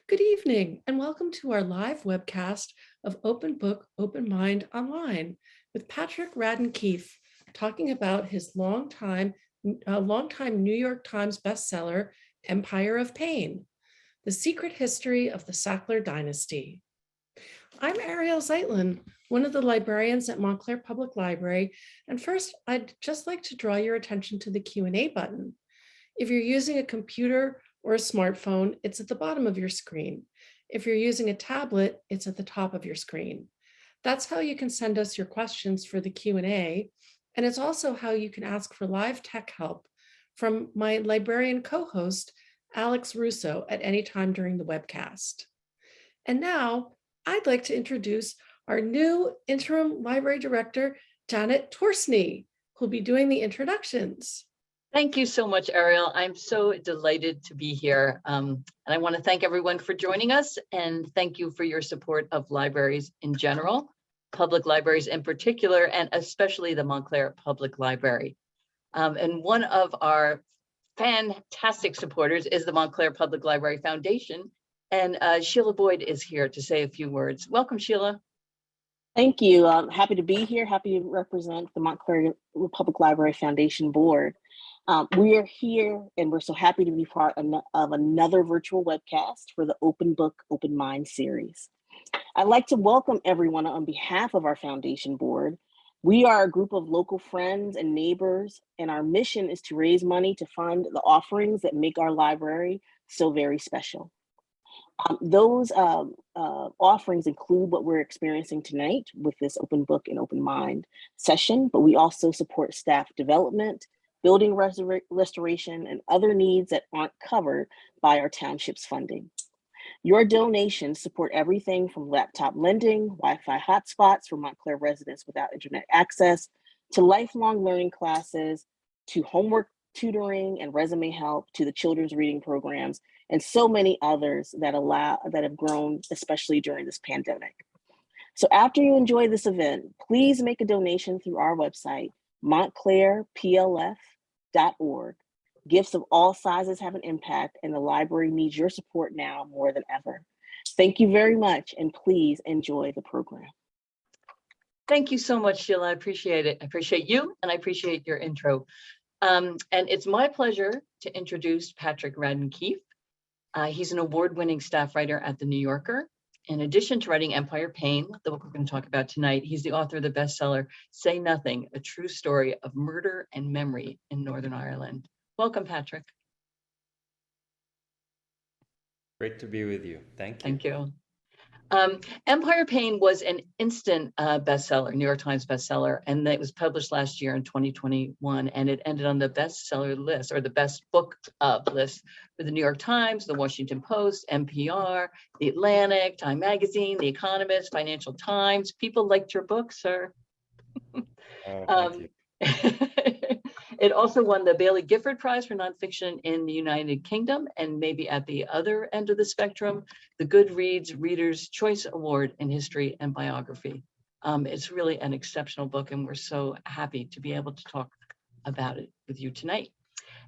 Good evening, and welcome to our live webcast of Open Book, Open Mind Online with Patrick Radden Keefe, talking about his longtime New York Times bestseller, Empire of Pain, The Secret History of the Sackler Dynasty. I'm Ariel Zeitlin, one of the librarians at Montclair Public Library, and first, I'd just like to draw your attention to the Q&A button. If you're using a computer or a smartphone, it's at the bottom of your screen. If you're using a tablet, it's at the top of your screen. That's how you can send us your questions for the Q&A, and it's also how you can ask for live tech help from my librarian co-host, Alex Russo, at any time during the webcast. And now, I'd like to introduce our new interim library director, Janet Torsney, who'll be doing the introductions. Thank you so much, Ariel. I'm so delighted to be here. And I want to thank everyone for joining us, and thank you for your support of libraries in general, public libraries in particular, and especially the Montclair Public Library. And one of our fantastic supporters is the Montclair Public Library Foundation. And Sheila Boyd is here to say a few words. Welcome, Sheila. Thank you. I'm happy to be here, happy to represent the Montclair Public Library Foundation Board. We are here and we're so happy to be part of another virtual webcast for the Open Book, Open Mind series. I'd like to welcome everyone on behalf of our foundation board. We are a group of local friends and neighbors, and our mission is to raise money to fund the offerings that make our library so very special. Those offerings include what we're experiencing tonight with this Open Book and Open Mind session, but we also support staff development, building restoration, and other needs that aren't covered by our township's funding. Your donations support everything from laptop lending, Wi-Fi hotspots for Montclair residents without internet access, to lifelong learning classes, to homework tutoring and resume help, to the children's reading programs, and so many others that have grown, especially during this pandemic. So after you enjoy this event, please make a donation through our website, montclairplf.org. Gifts of all sizes have an impact, and the library needs your support now more than ever. Thank you very much, and please enjoy the program. Thank you so much, Sheila. I appreciate it. I appreciate you, and I appreciate your intro. And it's my pleasure to introduce Patrick Radden Keefe. He's an award-winning staff writer at The New Yorker. In addition to writing Empire Pain, the book we're going to talk about tonight, he's the author of the bestseller, Say Nothing, A True Story of Murder and Memory in Northern Ireland. Welcome, Patrick. Great to be with you. Thank you. Thank you. Empire Pain was an instant bestseller, New York Times bestseller, and it was published last year in 2021, and it ended on the bestseller list, or the best book list, for the New York Times, the Washington Post, NPR, the Atlantic, Time Magazine, The Economist, Financial Times. People liked your book, sir. Thank you. It also won the Bailey Gifford Prize for Nonfiction in the United Kingdom, and maybe at the other end of the spectrum, the Goodreads Reader's Choice Award in History and Biography. It's really an exceptional book, and we're so happy to be able to talk about it with you tonight.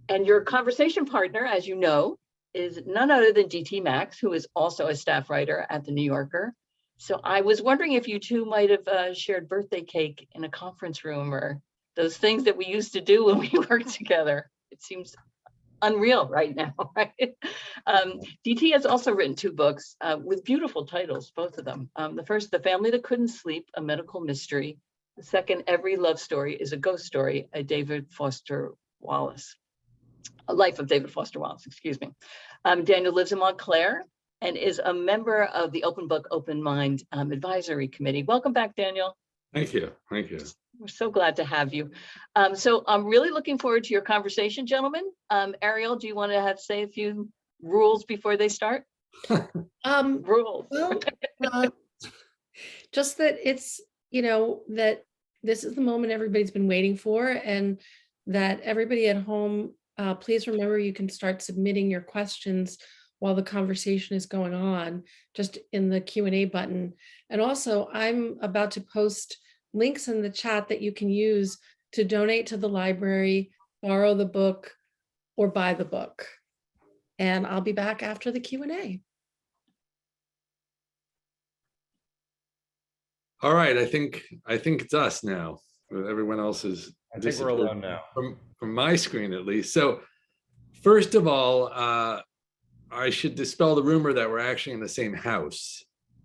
And your conversation partner, as you know, is none other than DT Max, who is also a staff writer at The New Yorker. So I was wondering if you two might have shared birthday cake in a conference room, or those things that we used to do when we worked together. It seems unreal right now, right? DT has also written two books with beautiful titles, both of them. The first, The Family That Couldn't Sleep, a medical mystery. The second, Every Love Story is a Ghost Story, a life of David Foster Wallace, excuse me. Daniel lives in Montclair and is a member of the Open Book, Open Mind Advisory Committee. Welcome back, Daniel. Thank you. Thank you. We're so glad to have you. So I'm really looking forward to your conversation, gentlemen. Ariel, do you want to say a few rules before they start? Rules. Well, just that it's, that this is the moment everybody's been waiting for, and that everybody at home, please remember you can start submitting your questions while the conversation is going on, just in the Q&A button. And also, I'm about to post links in the chat that you can use to donate to the library, borrow the book, or buy the book. And I'll be back after the Q&A. All right, I think it's us now. Everyone else is I think we're alone now. from my screen at least. So first of all, I should dispel the rumor that we're actually in the same house.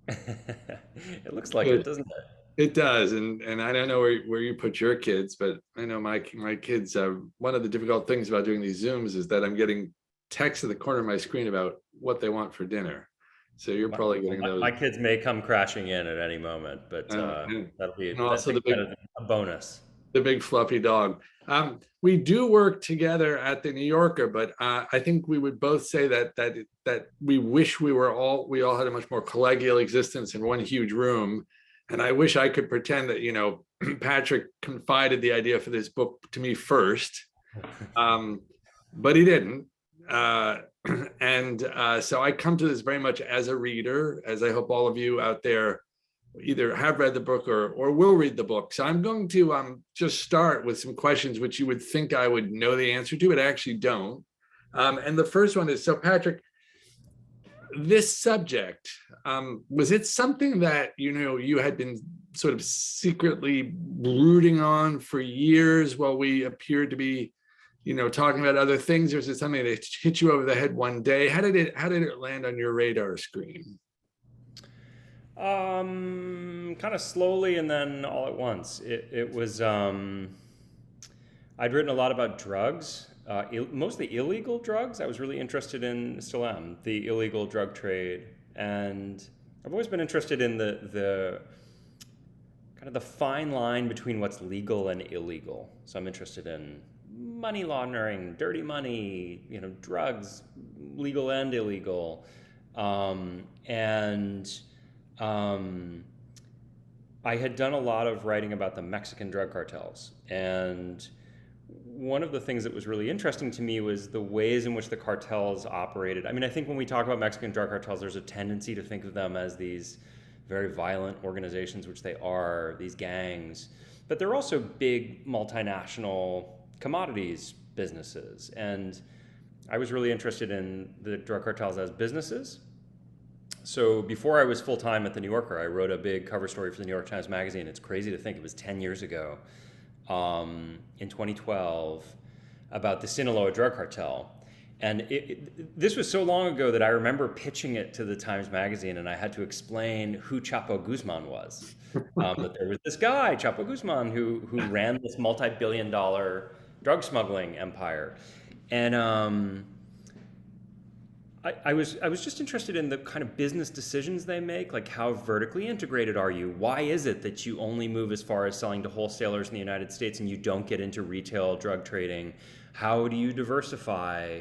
It looks like it, doesn't it? It does, and I don't know where you put your kids, but I know my kids. One of the difficult things about doing these Zooms is that I'm getting texts at the corner of my screen about what they want for dinner. So you're probably getting those. My kids may come crashing in at any moment, but that'll be also a bonus. The big fluffy dog. We do work together at the New Yorker, but I think we would both say that we wish we all had a much more collegial existence in one huge room. And I wish I could pretend that, Patrick confided the idea for this book to me first, but he didn't. So I come to this very much as a reader, as I hope all of you out there either have read the book or will read the book. So I'm going to just start with some questions which you would think I would know the answer to, but I actually don't. And the first one is, so Patrick, this subject, was it something that, you had been sort of secretly brooding on for years while we appeared to be, talking about other things, or is it something that hit you over the head one day? How did it land on your radar screen? Kind of slowly and then all at once. It was, I'd written a lot about drugs, mostly illegal drugs. I was really interested in, still am, the illegal drug trade. And I've always been interested in the kind of the fine line between what's legal and illegal. So I'm interested in money laundering, dirty money, drugs, legal and illegal. I had done a lot of writing about the Mexican drug cartels, and one of the things that was really interesting to me was the ways in which the cartels operated. I mean, I think when we talk about Mexican drug cartels, there's a tendency to think of them as these very violent organizations, which they are, these gangs, but they're also big multinational commodities businesses. And I was really interested in the drug cartels as businesses. So before I was full-time at the New Yorker, I wrote a big cover story for the New York Times Magazine. It's crazy to think it was 10 years ago, in 2012, about the Sinaloa drug cartel. And this was so long ago that I remember pitching it to the Times Magazine, and I had to explain who Chapo Guzman was. That there was this guy, Chapo Guzman, who ran this multi-billion-dollar drug smuggling empire. And I was just interested in the kind of business decisions they make, like how vertically integrated are you? Why is it that you only move as far as selling to wholesalers in the United States and you don't get into retail drug trading? How do you diversify?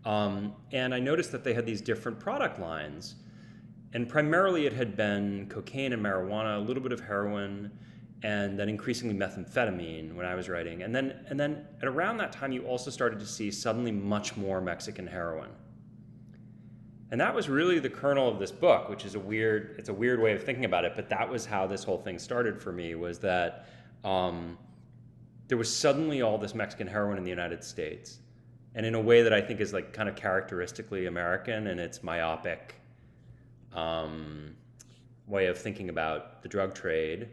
And I noticed that they had these different product lines. And primarily it had been cocaine and marijuana, a little bit of heroin, and then increasingly methamphetamine when I was writing. And then at around that time, you also started to see suddenly much more Mexican heroin. And that was really the kernel of this book, which is a weird way of thinking about it, but that was how this whole thing started for me, was that there was suddenly all this Mexican heroin in the United States. And in a way that I think is like kind of characteristically American, and its myopic way of thinking about the drug trade.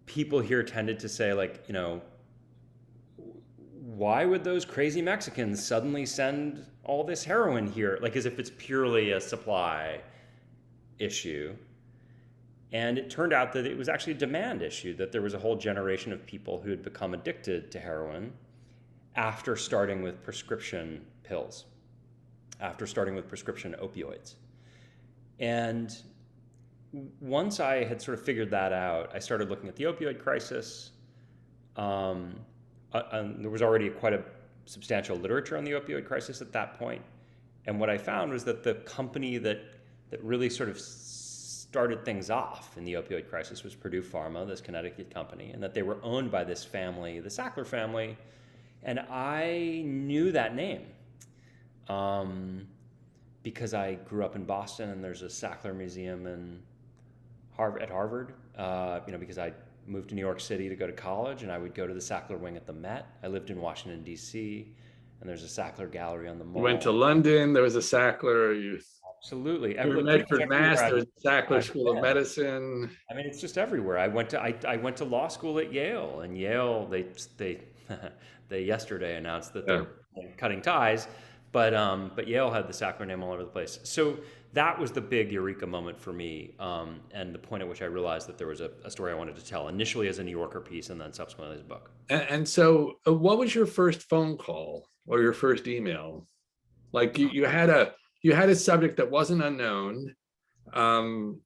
People here tended to say, like, why would those crazy Mexicans suddenly send all this heroin here? Like, as if it's purely a supply issue. And it turned out that it was actually a demand issue, that there was a whole generation of people who had become addicted to heroin after starting with prescription pills, after starting with prescription opioids. And once I had sort of figured that out, I started looking at the opioid crisis. There was already quite a substantial literature on the opioid crisis at that point. And what I found was that the company that really sort of started things off in the opioid crisis was Purdue Pharma, this Connecticut company, and that they were owned by this family, the Sackler family. And I knew that name because I grew up in Boston, and there's a Sackler museum at Harvard, because I moved to New York City to go to college, and I would go to the Sackler wing at the Met. I lived in Washington, D.C., and there's a Sackler gallery on the Mall. You went to London, there was a Sackler. Absolutely. You're in Look, pretty much Medford, everywhere Mass. There's the Sackler I've School of been. Medicine. I mean, it's just everywhere. I went to law school at Yale, and Yale they they yesterday announced that Yeah. they're cutting ties, but Yale had the Sackler name all over the place. So that was the big eureka moment for me, and the point at which I realized that there was a story I wanted to tell, initially as a New Yorker piece, and then subsequently as a book. And so, what was your first phone call or your first email? Like you had a subject that wasn't unknown. Um,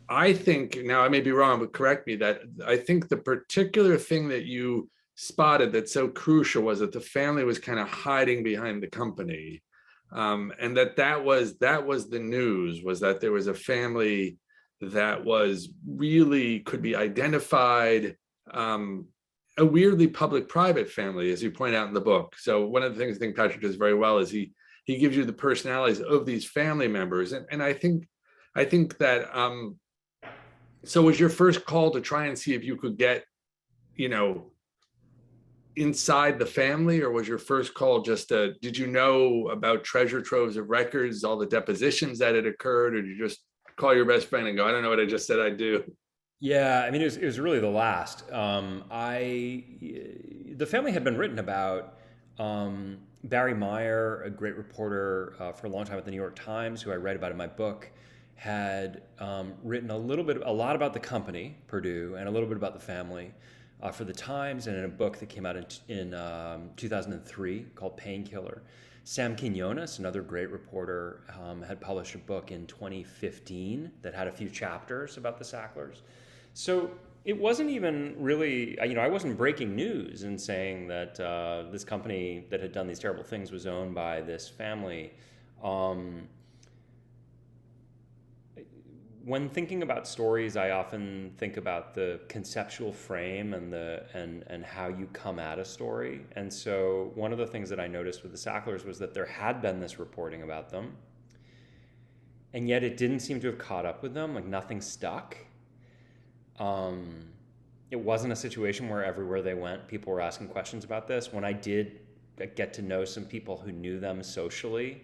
I think, now I may be wrong, but correct me, that I think the particular thing that you spotted that's so crucial was that the family was kind of hiding behind the company. And that was the news, was that there was a family that was really could be identified, a weirdly public-private family, as you point out in the book. So one of the things I think Patrick does very well is he gives you the personalities of these family members. And I think that so was your first call to try and see if you could get, you know, inside the family, or was your first call just did you know about treasure troves of records, all the depositions that had occurred, or did you just call your best friend and go, I don't know what I just said I'd do? Yeah, I mean, it was really the last. The family had been written about. Barry Meyer, a great reporter for a long time at the New York Times, who I read about in my book, had written a lot about the company, Purdue, and a little bit about the family for the Times, and in a book that came out in 2003 called Painkiller. Sam Quinones, another great reporter, had published a book in 2015 that had a few chapters about the Sacklers. So it wasn't even really, I wasn't breaking news and saying that this company that had done these terrible things was owned by this family. When thinking about stories, I often think about the conceptual frame and how you come at a story. And so one of the things that I noticed with the Sacklers was that there had been this reporting about them, and yet it didn't seem to have caught up with them. Like, nothing stuck. It wasn't a situation where everywhere they went, people were asking questions about this. When I did get to know some people who knew them socially,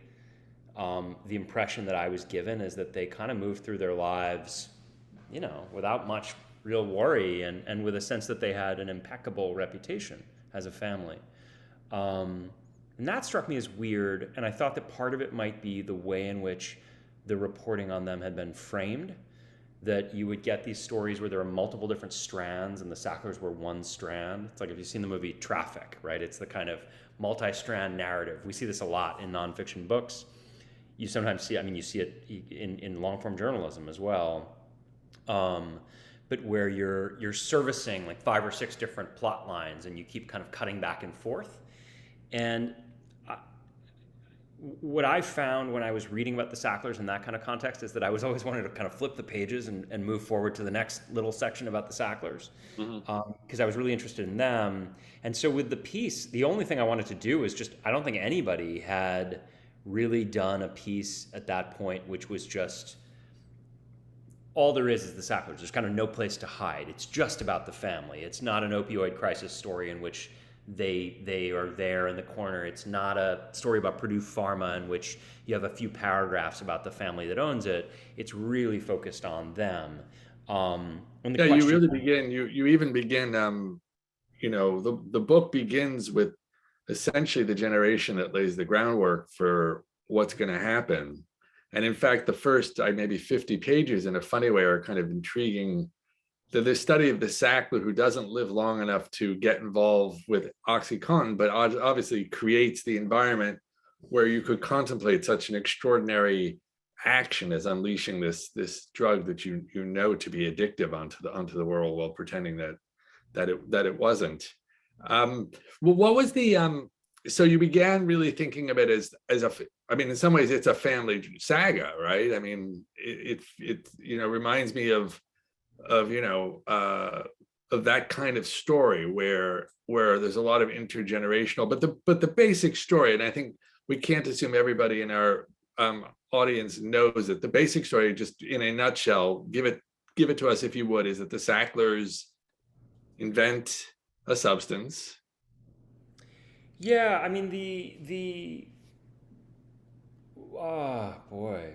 the impression that I was given is that they kind of moved through their lives, without much real worry, and with a sense that they had an impeccable reputation as a family. And that struck me as weird, and I thought that part of it might be the way in which the reporting on them had been framed, that you would get these stories where there are multiple different strands and the Sacklers were one strand. It's like if you've seen the movie Traffic, right? It's the kind of multi-strand narrative. We see this a lot in nonfiction books. You sometimes see, you see it in long-form journalism as well, but where you're servicing like 5 or 6 different plot lines, and you keep kind of cutting back and forth. And what I found when I was reading about the Sacklers in that kind of context is that I was always wanting to kind of flip the pages and move forward to the next little section about the Sacklers, because I was really interested in them. And so with the piece, the only thing I wanted to do was just, I don't think anybody had really done a piece at that point which was just, all there is the Sacklers. There's kind of no place to hide. It's just about the family. It's not an opioid crisis story in which they are there in the corner. It's not a story about Purdue Pharma in which you have a few paragraphs about the family that owns it. It's really focused on them. You really begin, you even begin, the book begins with essentially the generation that lays the groundwork for what's going to happen. And in fact, the first maybe 50 pages in a funny way are kind of intriguing. The study of the Sackler who doesn't live long enough to get involved with Oxycontin, but obviously creates the environment where you could contemplate such an extraordinary action as unleashing this drug that you know to be addictive onto the world, while pretending that it wasn't. What was the so you began really thinking of it as in some ways it's a family saga, right? I mean, it reminds me of that kind of story where there's a lot of intergenerational, but the basic story, and I think we can't assume everybody in our audience knows that the basic story, just in a nutshell, give it to us if you would, is that the Sacklers invent a substance. Yeah, Boy.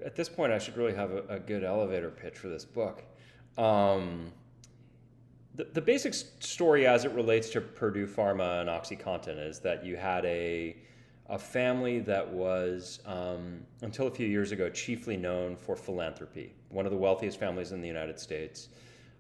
At this point, I should really have a good elevator pitch for this book. Um, the basic story as it relates to Purdue Pharma and Oxycontin is that you had a family that was, until a few years ago, chiefly known for philanthropy, one of the wealthiest families in the United States,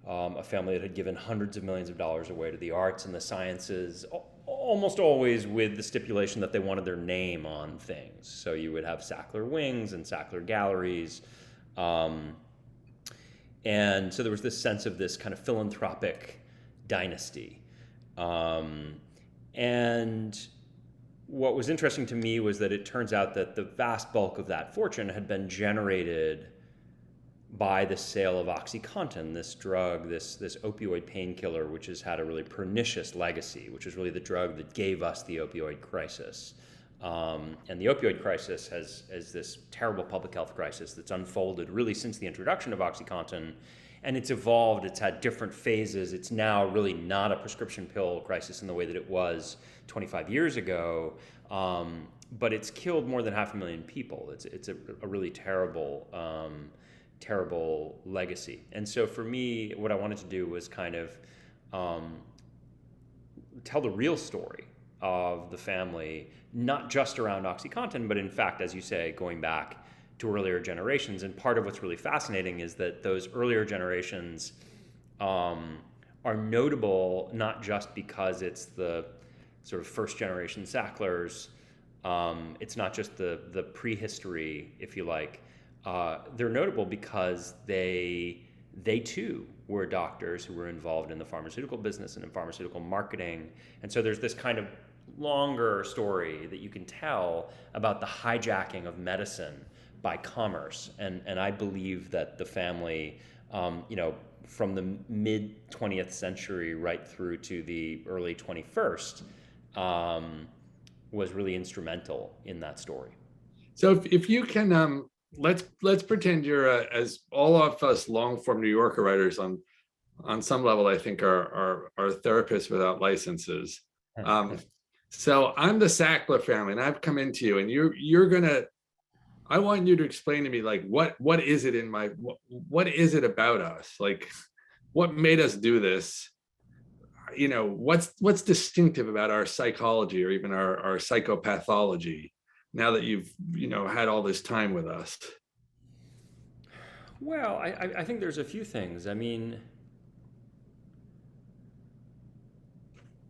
a family that had given hundreds of millions of dollars away to the arts and the sciences, almost always with the stipulation that they wanted their name on things. So you would have Sackler wings and Sackler galleries. And so there was this sense of this kind of philanthropic dynasty. And what was interesting to me was that it turns out that the vast bulk of that fortune had been generated by the sale of Oxycontin, this drug, this opioid painkiller, which has had a really pernicious legacy, which is really the drug that gave us the opioid crisis. And the opioid crisis has this terrible public health crisis that's unfolded really since the introduction of Oxycontin, and it's evolved, it's had different phases. It's now really not a prescription pill crisis in the way that it was 25 years ago, but it's killed more than 500,000 people. It's a really terrible legacy. And so for me, what I wanted to do was kind of tell the real story of the family, not just around Oxycontin, but in fact, as you say, going back to earlier generations. And part of what's really fascinating is that those earlier generations are notable not just because it's the sort of first generation Sacklers, it's not just the prehistory, if you like. They're notable because they too were doctors who were involved in the pharmaceutical business and in pharmaceutical marketing. And so there's this kind of longer story that you can tell about the hijacking of medicine by commerce. And I believe that the family, from the mid 20th century right through to the early 21st, was really instrumental in that story. So if you can, let's pretend you're as all of us long form New Yorker writers on some level, I think are therapists without licenses. So I'm the Sackler family, and I've come into you, and you're gonna. I want you to explain to me, like, what is it what is it about us? Like, what made us do this? What's distinctive about our psychology or even our psychopathology now that you've had all this time with us? Well, I think there's a few things. I mean,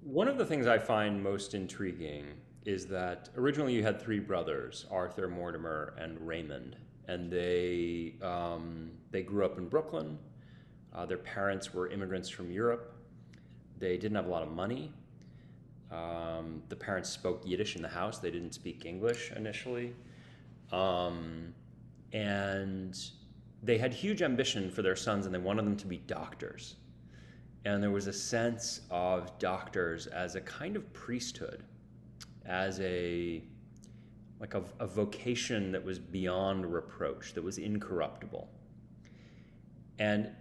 one of the things I find most intriguing is that originally you had three brothers, Arthur, Mortimer, and Raymond, and they grew up in Brooklyn. Their parents were immigrants from Europe. They didn't have a lot of money. The parents spoke Yiddish in the house. They didn't speak English initially. And they had huge ambition for their sons, and they wanted them to be doctors. And there was a sense of doctors as a kind of priesthood, as a vocation that was beyond reproach, that was incorruptible. And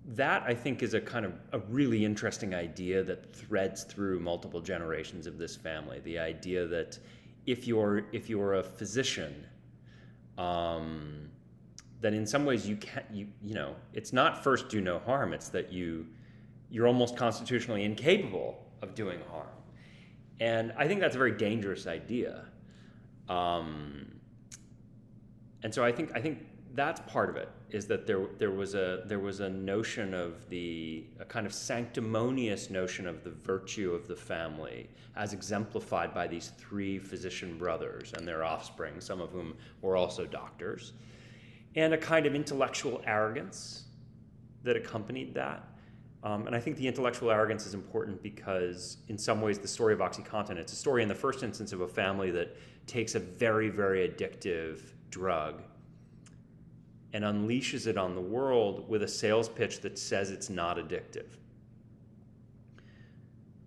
that, I think, is a kind of a really interesting idea that threads through multiple generations of this family. The idea that if you're a physician, that in some ways it's not first do no harm, it's that you're almost constitutionally incapable of doing harm. And I think that's a very dangerous idea. And so I think that's part of it, is that there was a notion of a kind of sanctimonious notion of the virtue of the family as exemplified by these three physician brothers and their offspring, some of whom were also doctors, and a kind of intellectual arrogance that accompanied that. And I think the intellectual arrogance is important because in some ways the story of Oxycontin, it's a story in the first instance of a family that takes a very, very addictive drug and unleashes it on the world with a sales pitch that says it's not addictive.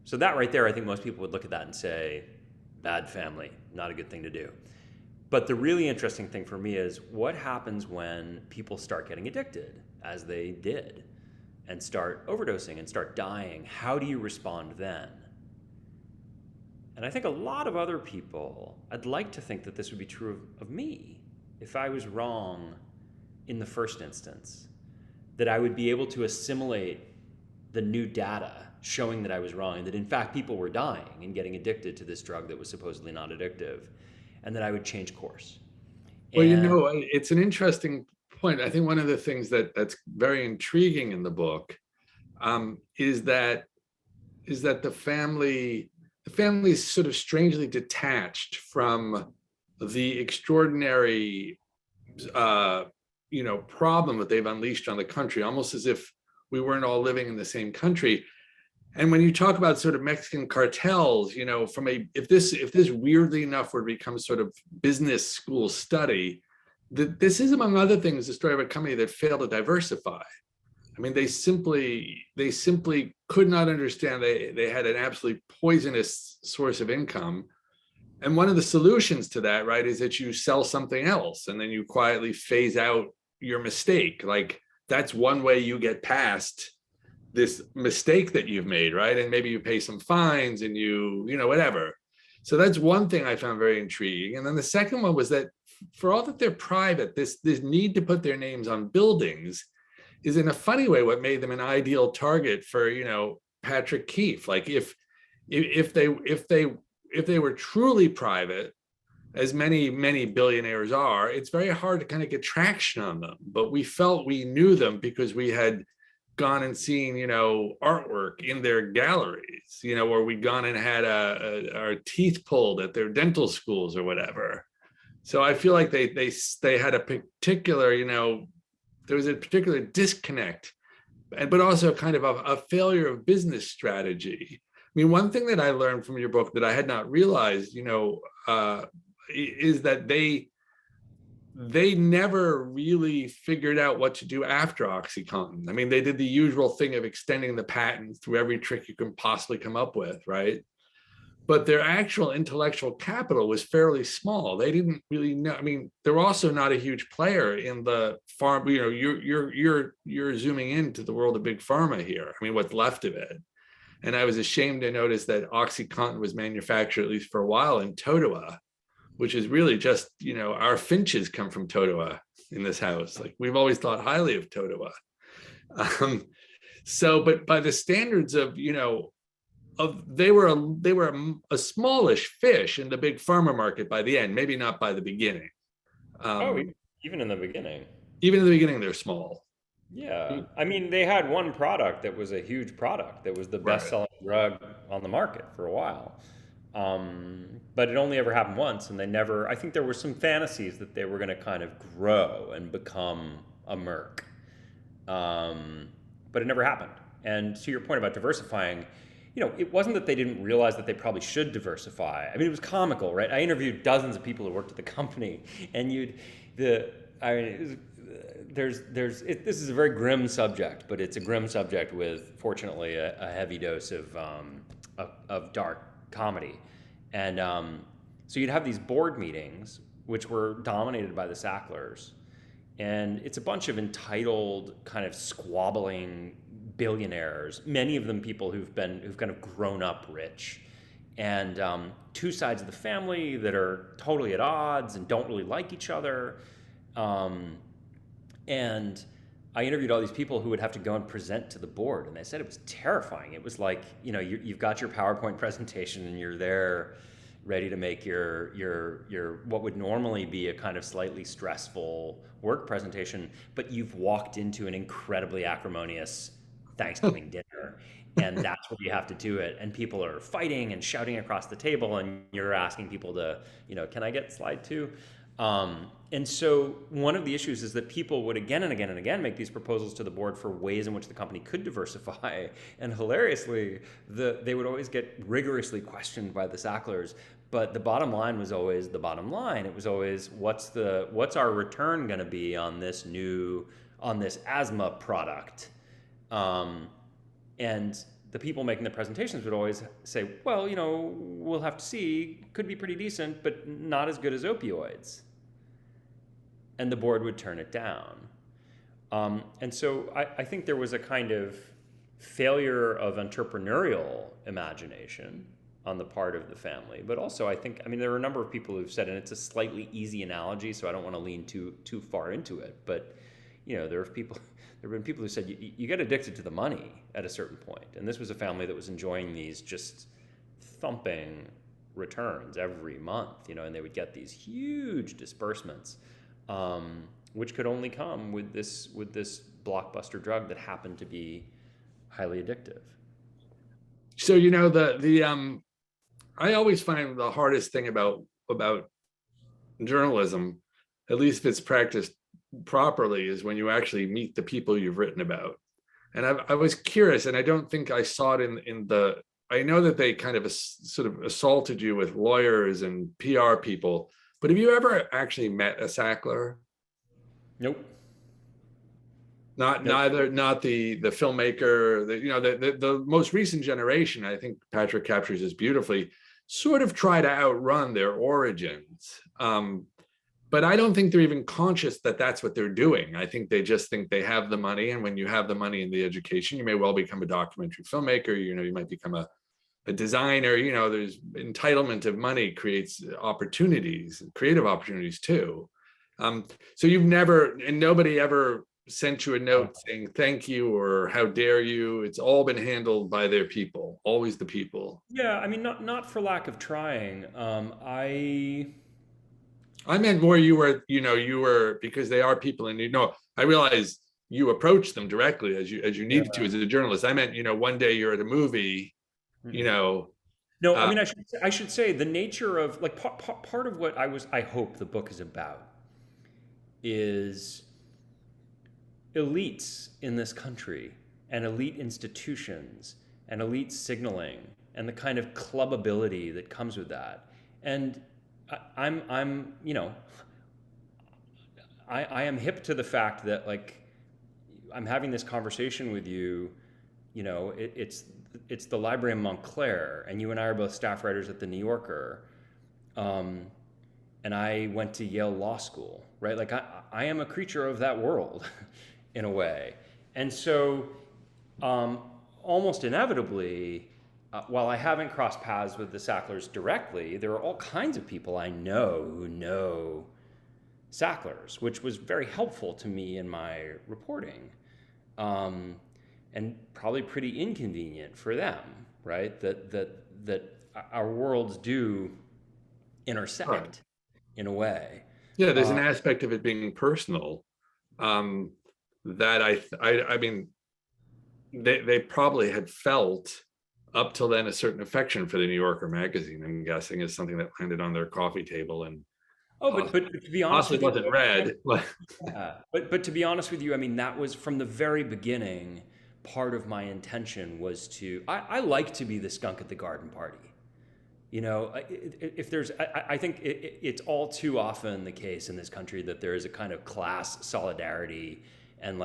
So that right there, I think most people would look at that and say, bad family, not a good thing to do. But the really interesting thing for me is what happens when people start getting addicted, as they did, and start overdosing and start dying. How do you respond then? And I think a lot of other people, I'd like to think that this would be true of me. If I was wrong in the first instance, that I would be able to assimilate the new data showing that I was wrong, and that in fact people were dying and getting addicted to this drug that was supposedly not addictive, and that I would change course. Well, And it's an interesting point. I think one of the things that's very intriguing in the book is that the family is sort of strangely detached from the extraordinary problem that they've unleashed on the country, almost as if we weren't all living in the same country. And when you talk about sort of Mexican cartels, if this weirdly enough would become sort of business school study, this is, among other things, the story of a company that failed to diversify. I mean, they simply could not understand they had an absolutely poisonous source of income. And one of the solutions to that, right, is that you sell something else and then you quietly phase out your mistake. Like, that's one way you get past this mistake that you've made, right? And maybe you pay some fines and whatever. So that's one thing I found very intriguing. And then the second one was that for all that they're private, this need to put their names on buildings is, in a funny way, what made them an ideal target for, Patrick Keefe. Like, if they were truly private, as many billionaires are, it's very hard to kind of get traction on them. But we felt we knew them because we had gone and seen, artwork in their galleries, or we'd gone and had our teeth pulled at their dental schools or whatever. So I feel like they had a particular, there was a particular disconnect, but also kind of a failure of business strategy. I mean, one thing that I learned from your book that I had not realized, is that they never really figured out what to do after Oxycontin. I mean, they did the usual thing of extending the patent through every trick you can possibly come up with, right? But their actual intellectual capital was fairly small. They didn't really know. I mean, they're also not a huge player in the farm. You're zooming into the world of big pharma here. I mean, what's left of it. And I was ashamed to notice that Oxycontin was manufactured, at least for a while, in Totowa, which is really just, our finches come from Totowa in this house. Like, we've always thought highly of Totowa. But by the standards of, they were a smallish fish in the big pharma market by the end, maybe not by the beginning. Even in the beginning. Even in the beginning, they're small. Yeah. I mean, they had one product that was a huge product that was the best-selling drug on the market for a while. But it only ever happened once, and I think there were some fantasies that they were going to kind of grow and become a Merck. But it never happened. And to your point about diversifying, it wasn't that they didn't realize that they probably should diversify. I mean, it was comical, right? I interviewed dozens of people who worked at the company, and this is a very grim subject, but it's a grim subject with, fortunately, a heavy dose of dark comedy. And so you'd have these board meetings, which were dominated by the Sacklers, and it's a bunch of entitled, kind of squabbling billionaires, many of them people who've kind of grown up rich, and two sides of the family that are totally at odds and don't really like each other. And I interviewed all these people who would have to go and present to the board, and they said it was terrifying. It was like, you've got your PowerPoint presentation and you're there ready to make your what would normally be a kind of slightly stressful work presentation, but you've walked into an incredibly acrimonious Thanksgiving dinner, and that's where you have to do it. And people are fighting and shouting across the table, and you're asking people to, can I get slide 2? And so one of the issues is that people would again and again and again make these proposals to the board for ways in which the company could diversify. And hilariously, they would always get rigorously questioned by the Sacklers. But the bottom line was always the bottom line. It was always, what's our return going to be on this asthma product? And the people making the presentations would always say, well, we'll have to see, could be pretty decent, but not as good as opioids. And the board would turn it down. And so I think there was a kind of failure of entrepreneurial imagination on the part of the family. But also, I think, I mean, there are a number of people who've said, and it's a slightly easy analogy, so I don't want to lean too far into it. But there have been people who said you get addicted to the money at a certain point, and this was a family that was enjoying these just thumping returns every month, and they would get these huge disbursements, which could only come with this blockbuster drug that happened to be highly addictive. So I always find the hardest thing about journalism, at least if it's practiced properly, is when you actually meet the people you've written about. And I was curious, and I don't think I saw it in the. I know that they kind of sort of assaulted you with lawyers and PR people, but have you ever actually met a Sackler? Nope. Not the filmmaker. The most recent generation, I think Patrick captures this beautifully, sort of try to outrun their origins. But I don't think they're even conscious that that's what they're doing. I think they just think they have the money, and when you have the money and the education, you may well become a documentary filmmaker. You might become a designer. There's entitlement of money creates opportunities, creative opportunities too. So you've never, and nobody ever sent you a note saying thank you or how dare you. It's all been handled by their people, always the people. Yeah, I mean, not for lack of trying. I meant more you were because they are people, and I realize you approach them directly as you needed to as a journalist. I meant one day you're at a movie, No, I mean, I should say the nature of like part of what I hope the book is about is elites in this country and elite institutions and elite signaling and the kind of clubbability that comes with that. And I am hip to the fact that like I'm having this conversation with you, it's the library in Montclair, and you and I are both staff writers at the New Yorker. And I went to Yale Law School, right? Like I am a creature of that world in a way. And so almost inevitably, while I haven't crossed paths with the Sacklers directly, there are all kinds of people I know who know Sacklers, which was very helpful to me in my reporting, and probably pretty inconvenient for them, right? That our worlds do intersect. Right. In a way. Yeah, there's an aspect of it being personal that I mean, they probably had felt up till then a certain affection for the New Yorker magazine. I'm guessing is something that landed on their coffee table and. But to be honest with you, wasn't read. Yeah, but to be honest with you, I mean that was from the very beginning. Part of my intention was I like to be the skunk at the garden party. If there's, I think it's all too often the case in this country that there is a kind of class solidarity and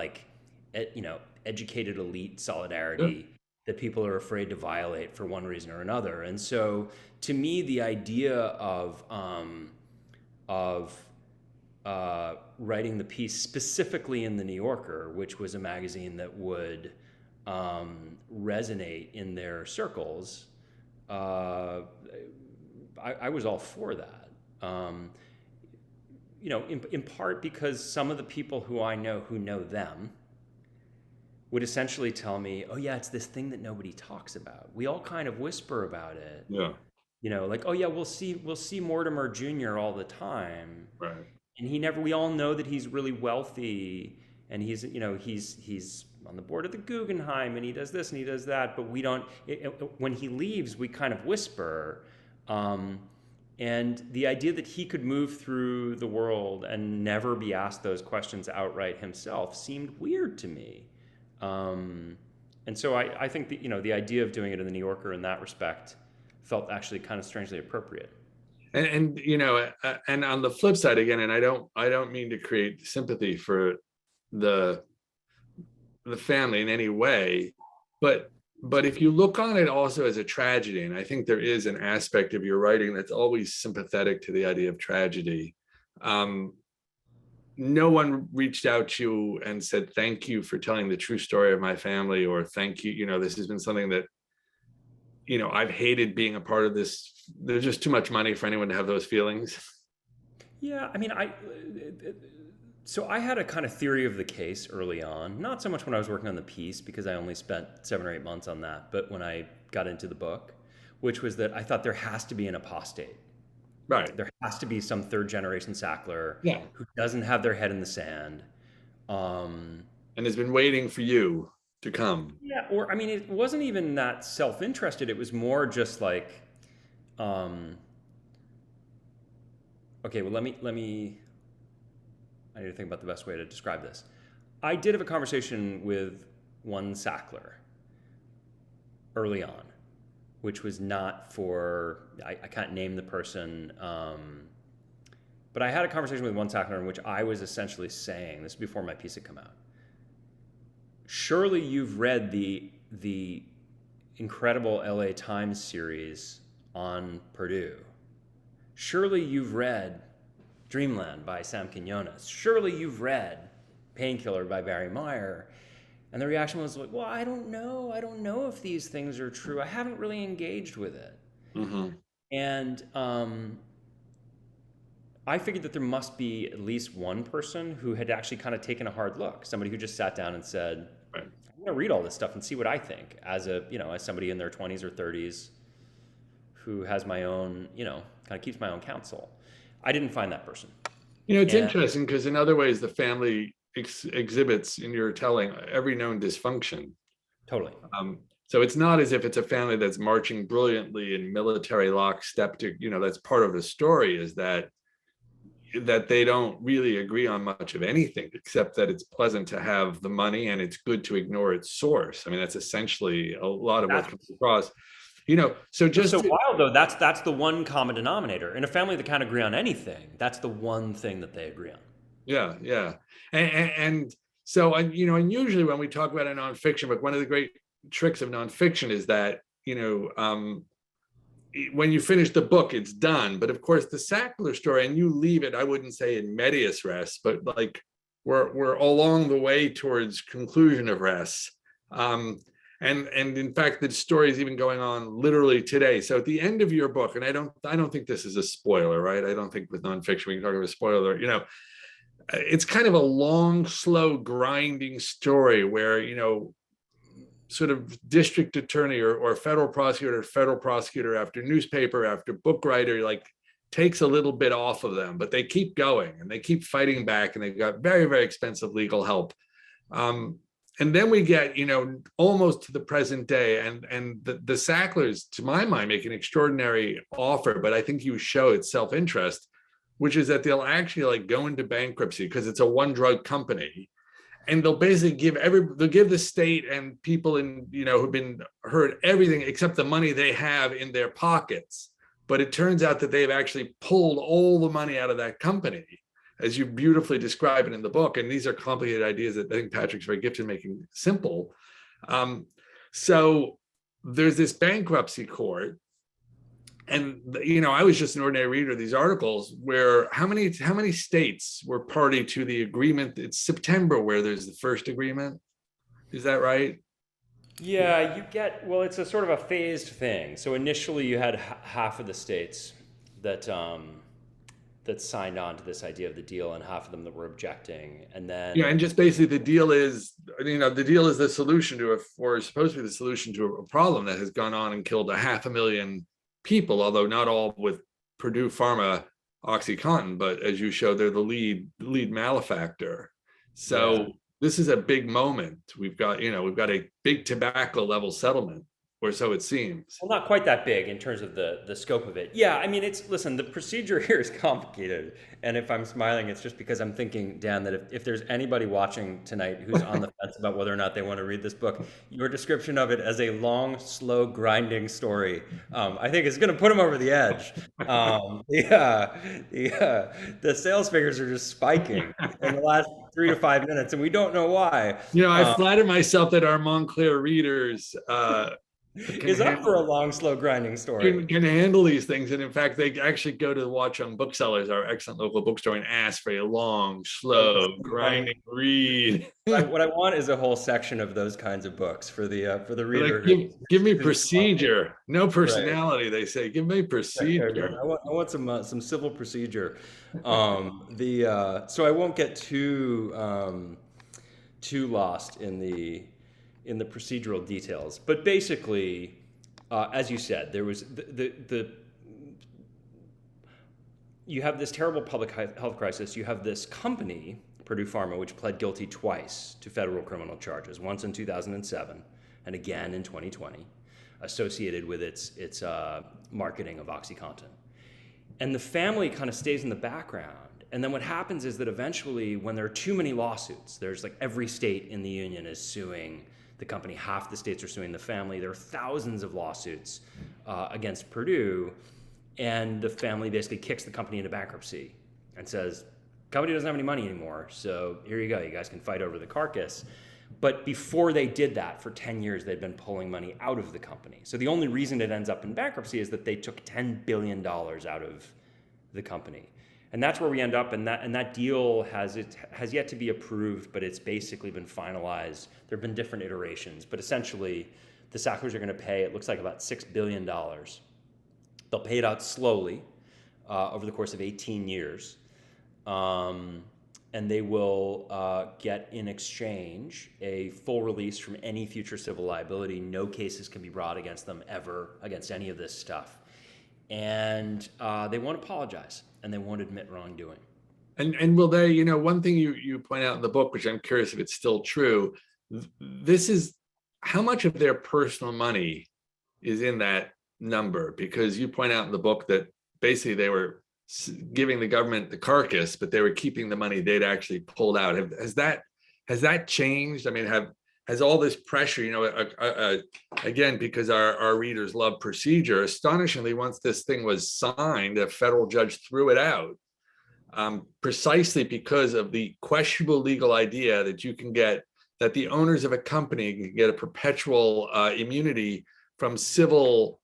educated elite solidarity that people are afraid to violate for one reason or another. And so to me, the idea of writing the piece specifically in the New Yorker, which was a magazine that would resonate in their circles, I was all for that. In part because some of the people who I know who know them would essentially tell me, oh yeah, it's this thing that nobody talks about. We all kind of whisper about it. Yeah. Like, oh yeah, we'll see Mortimer Jr. all the time. Right. And we all know that he's really wealthy and he's on the board of the Guggenheim and he does this and he does that, but we don't, when he leaves, we kind of whisper. And the idea that he could move through the world and never be asked those questions outright himself seemed weird to me. And so I think that, the idea of doing it in the New Yorker in that respect felt actually kind of strangely appropriate. And and on the flip side again, and I don't mean to create sympathy for the family in any way, but if you look on it also as a tragedy, and I think there is an aspect of your writing that's always sympathetic to the idea of tragedy. No one reached out to you and said, thank you for telling the true story of my family, or thank you, this has been something that, I've hated being a part of this. There's just too much money for anyone to have those feelings. Yeah, I mean, so I had a kind of theory of the case early on, not so much when I was working on the piece, because I only spent 7 or 8 months on that, but when I got into the book, which was that I thought there has to be an apostate. Right. There has to be some third generation Sackler Yeah. who doesn't have their head in the sand. And has been waiting for you to come. Yeah, or I mean, it wasn't even that self-interested. It was more just like, okay, well, let me, I need to think about the best way to describe this. I did have a conversation with one Sackler early on, which was not for, I can't name the person, but I had a conversation with one Sackler in which I was essentially saying, this is before my piece had come out, surely you've read the incredible LA Times series on Purdue. Surely you've read Dreamland by Sam Quinones. Surely you've read Painkiller by Barry Meyer. And the reaction was like, well, I don't know if these things are true. I haven't really engaged with it. Mm-hmm. And I figured that there must be at least one person who had actually kind of taken a hard look, somebody who just sat down and said, right, I'm going to read all this stuff and see what I think as as somebody in their 20s or 30s who has my own, kind of keeps my own counsel. I didn't find that person. It's interesting because in other ways, the family exhibits in your telling every known dysfunction. Totally. So it's not as if it's a family that's marching brilliantly in military lockstep to, that's part of the story, is that they don't really agree on much of anything, except that it's pleasant to have the money and it's good to ignore its source. I mean, that's essentially a lot of what comes across. So just wild though. That's the one common denominator in a family that can't agree on anything. That's the one thing that they agree on. Yeah. And so, and usually when we talk about a nonfiction book, one of the great tricks of nonfiction is that, when you finish the book, it's done. But of course, the Sackler story, and you leave it, I wouldn't say in medias res, but like we're along the way towards conclusion of res. And in fact, the story is even going on literally today. So at the end of your book, and I don't think this is a spoiler, right? I don't think with nonfiction we can talk about a spoiler. It's kind of a long, slow, grinding story where sort of district attorney or federal prosecutor after newspaper after book writer takes a little bit off of them, but they keep going and they keep fighting back, and they've got very, very expensive legal help. And then we get, almost to the present day, and the Sacklers, to my mind, make an extraordinary offer, but I think you show it's self-interest, which is that they'll actually go into bankruptcy because it's a one drug company. And they'll basically they'll give the state and people who've been hurt everything except the money they have in their pockets. But it turns out that they've actually pulled all the money out of that company, as you beautifully describe it in the book. And these are complicated ideas that I think Patrick's very gifted in making simple. So there's this bankruptcy court. And, I was just an ordinary reader of these articles where how many states were party to the agreement? It's September where there's the first agreement. Is that right? Yeah, it's a sort of a phased thing. So initially you had half of the states that signed on to this idea of the deal, and half of them that were objecting. And then and just basically the deal is the solution to or supposed to be the solution to a problem that has gone on and killed 500,000 people, although not all with Purdue Pharma Oxycontin, but as you show, they're the lead malefactor. So This is a big moment. We've got a big tobacco level settlement, or so it seems. Well, not quite that big in terms of the scope of it. Yeah, I mean, listen, the procedure here is complicated. And if I'm smiling, it's just because I'm thinking, Dan, that if there's anybody watching tonight who's on the fence about whether or not they want to read this book, your description of it as a long, slow, grinding story, I think is going to put them over the edge. The sales figures are just spiking in the last 3 to 5 minutes, and we don't know why. I flatter myself that our Montclair readers is up for a long, slow grinding story. Can handle these things. And in fact, they actually go to watch on Booksellers, our excellent local bookstore, and ask for a long, slow, grinding read. What I want is a whole section of those kinds of books for the reader. Like, give me procedure, no personality. Right. They say, give me procedure. Right. I want some civil procedure. So I won't get too lost in the procedural details, but basically, as you said, there was you have this terrible public health crisis. You have this company, Purdue Pharma, which pled guilty twice to federal criminal charges, once in 2007 and again in 2020, associated with its marketing of Oxycontin. And the family kind of stays in the background. And then what happens is that eventually, when there are too many lawsuits, there's like every state in the union is suing the company, half the states are suing the family. There are thousands of lawsuits against Purdue, and the family basically kicks the company into bankruptcy and says, company doesn't have any money anymore, so here you go, you guys can fight over the carcass. But before they did that, for 10 years, they'd been pulling money out of the company. So the only reason it ends up in bankruptcy is that they took $10 billion out of the company. And that's where we end up, and that deal has yet to be approved, but it's basically been finalized. There have been different iterations, but essentially, the Sacklers are going to pay, it looks like, about $6 billion. They'll pay it out slowly over the course of 18 years. And they will get in exchange a full release from any future civil liability. No cases can be brought against them ever, against any of this stuff. And they won't apologize, and they won't admit wrongdoing. And will they, one thing you point out in the book, which I'm curious if it's still true, this is how much of their personal money is in that number? Because you point out in the book that basically they were giving the government the carcass, but they were keeping the money they'd actually pulled out. Has that changed? I mean, has all this pressure, again, because our readers love procedure, astonishingly, once this thing was signed, a federal judge threw it out, precisely because of the questionable legal idea that the owners of a company can get a perpetual immunity from civil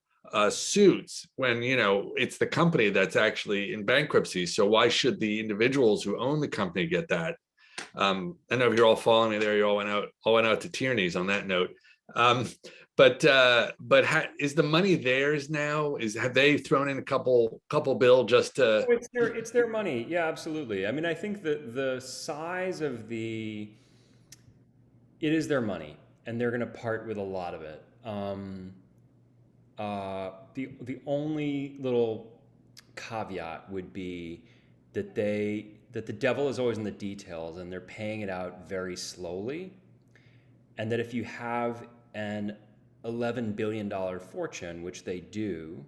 suits when it's the company that's actually in bankruptcy. So why should the individuals who own the company get that? I know if you're all following me there, you all went out to Tierney's on that note. But is the money theirs now? Have they thrown in a couple bill just to? It's their money. Yeah, absolutely. I mean, I think that the size of it is their money, and they're going to part with a lot of it. The only little caveat would be that the devil is always in the details, and they're paying it out very slowly, and that if you have an $11 billion fortune, which they do,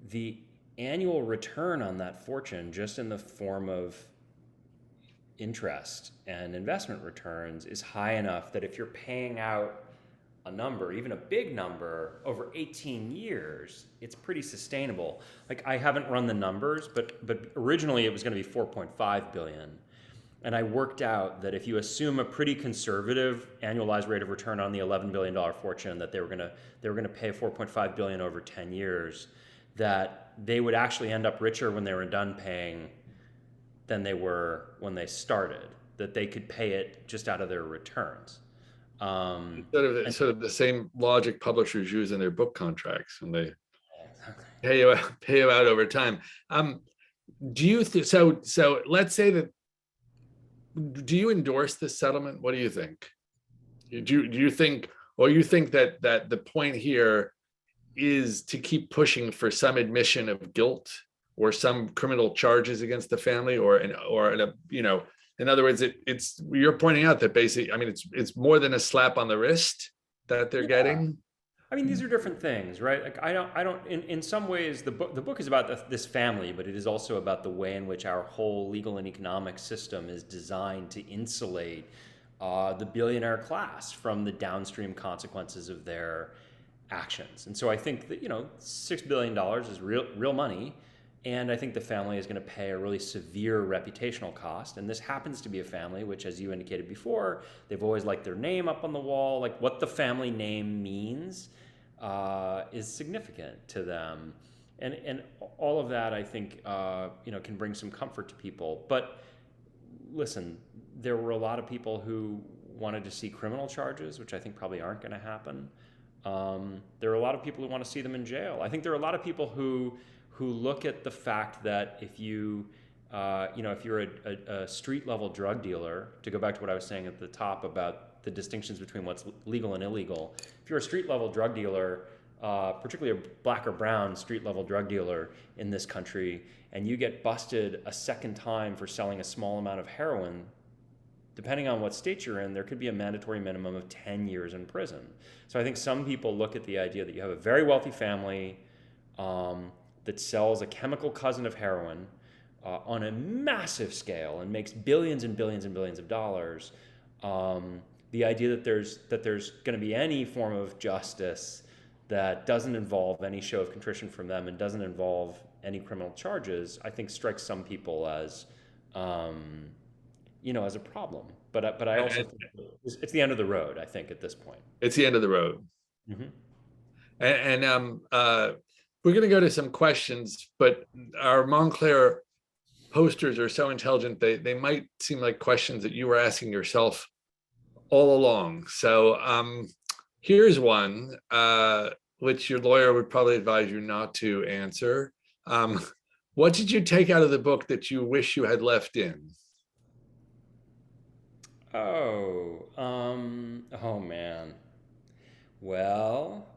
the annual return on that fortune, just in the form of interest and investment returns, is high enough that if you're paying out a number, even a big number, over 18 years, it's pretty sustainable. Like, I haven't run the numbers, but originally it was going to be 4.5 billion. And I worked out that if you assume a pretty conservative annualized rate of return on the $11 billion fortune, that they were going to pay 4.5 billion over 10 years, that they would actually end up richer when they were done paying than they were when they started, that they could pay it just out of their returns. Sort of the same logic publishers use in their book contracts when they pay you out over time. Do you so let's say that? Do you endorse this settlement? What do you think? Do you think, or you think that the point here is to keep pushing for some admission of guilt or some criminal charges against the family, in other words, it's you're pointing out that basically, I mean, it's more than a slap on the wrist that they're getting. I mean, these are different things, right? Like, I don't. In some ways, the book is about this family, but it is also about the way in which our whole legal and economic system is designed to insulate the billionaire class from the downstream consequences of their actions. And so I think that $6 billion is real money. And I think the family is going to pay a really severe reputational cost. And this happens to be a family which, as you indicated before, they've always liked their name up on the wall. Like, what the family name means is significant to them. And all of that, I think, can bring some comfort to people. But listen, there were a lot of people who wanted to see criminal charges, which I think probably aren't going to happen. There are a lot of people who want to see them in jail. I think there are a lot of people who look at the fact that if you, if you're a street level drug dealer, to go back to what I was saying at the top about the distinctions between what's legal and illegal, if you're a street level drug dealer, particularly a black or brown street level drug dealer in this country, and you get busted a second time for selling a small amount of heroin, depending on what state you're in, there could be a mandatory minimum of 10 years in prison. So I think some people look at the idea that you have a very wealthy family that sells a chemical cousin of heroin on a massive scale and makes billions and billions and billions of dollars. The idea that there's going to be any form of justice that doesn't involve any show of contrition from them and doesn't involve any criminal charges, I think strikes some people as, as a problem. But I also think it's the end of the road, I think, at this point. It's the end of the road. Mm-hmm. And we're going to go to some questions, but our Montclair posters are so intelligent, they might seem like questions that you were asking yourself all along. So here's one, which your lawyer would probably advise you not to answer. What did you take out of the book that you wish you had left in? Oh man. Well,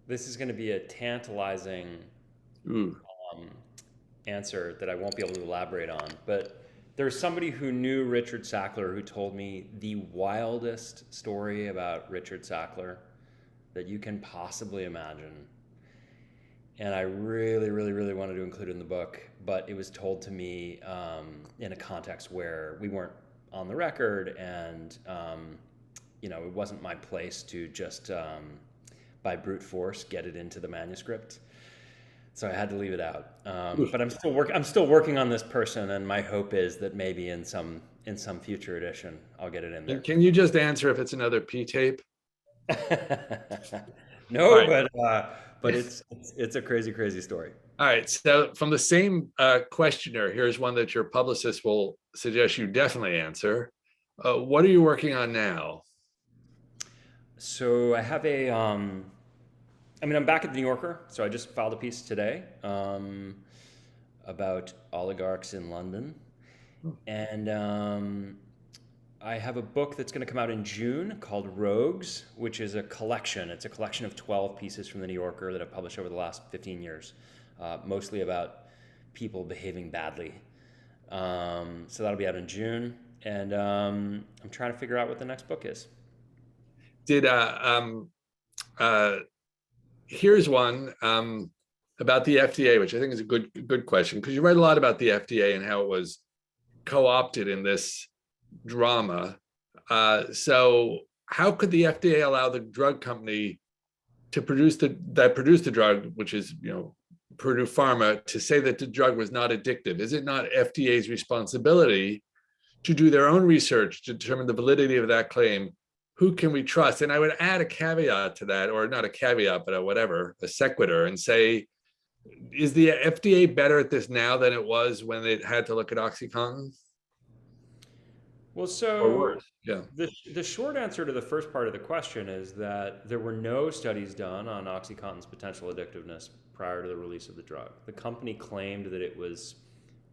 this is going to be a tantalizing answer that I won't be able to elaborate on, but there's somebody who knew Richard Sackler who told me the wildest story about Richard Sackler that you can possibly imagine. And I really, really, really wanted to include it in the book, but it was told to me in a context where we weren't on the record, and it wasn't my place to just by brute force get it into the manuscript. So I had to leave it out. But I'm still working on this person, and my hope is that maybe in some future edition I'll get it in there. Can you just answer if it's another P tape? No, right. But it's a crazy, crazy story. All right. So from the same questioner, here's one that your publicist will suggest you definitely answer. What are you working on now? So I have I'm back at the New Yorker. So I just filed a piece today about oligarchs in London. And I have a book that's going to come out in June called Rogues, which is a collection. It's a collection of 12 pieces from the New Yorker that I've published over the last 15 years, mostly about people behaving badly. So that'll be out in June. And I'm trying to figure out what the next book is. Here's one about the FDA, which I think is a good question, because you write a lot about the FDA and how it was co-opted in this drama. So how could the FDA allow the drug company to produce the drug, which is Purdue Pharma, to say that the drug was not addictive? Is it not FDA's responsibility to do their own research to determine the validity of that claim? Who can we trust? And I would add a caveat to that, or not a caveat, but a sequitur, and say, is the FDA better at this now than it was when it had to look at Oxycontin? Well, so or worse. Yeah. The short answer to the first part of the question is that there were no studies done on Oxycontin's potential addictiveness prior to the release of the drug. The company claimed that it was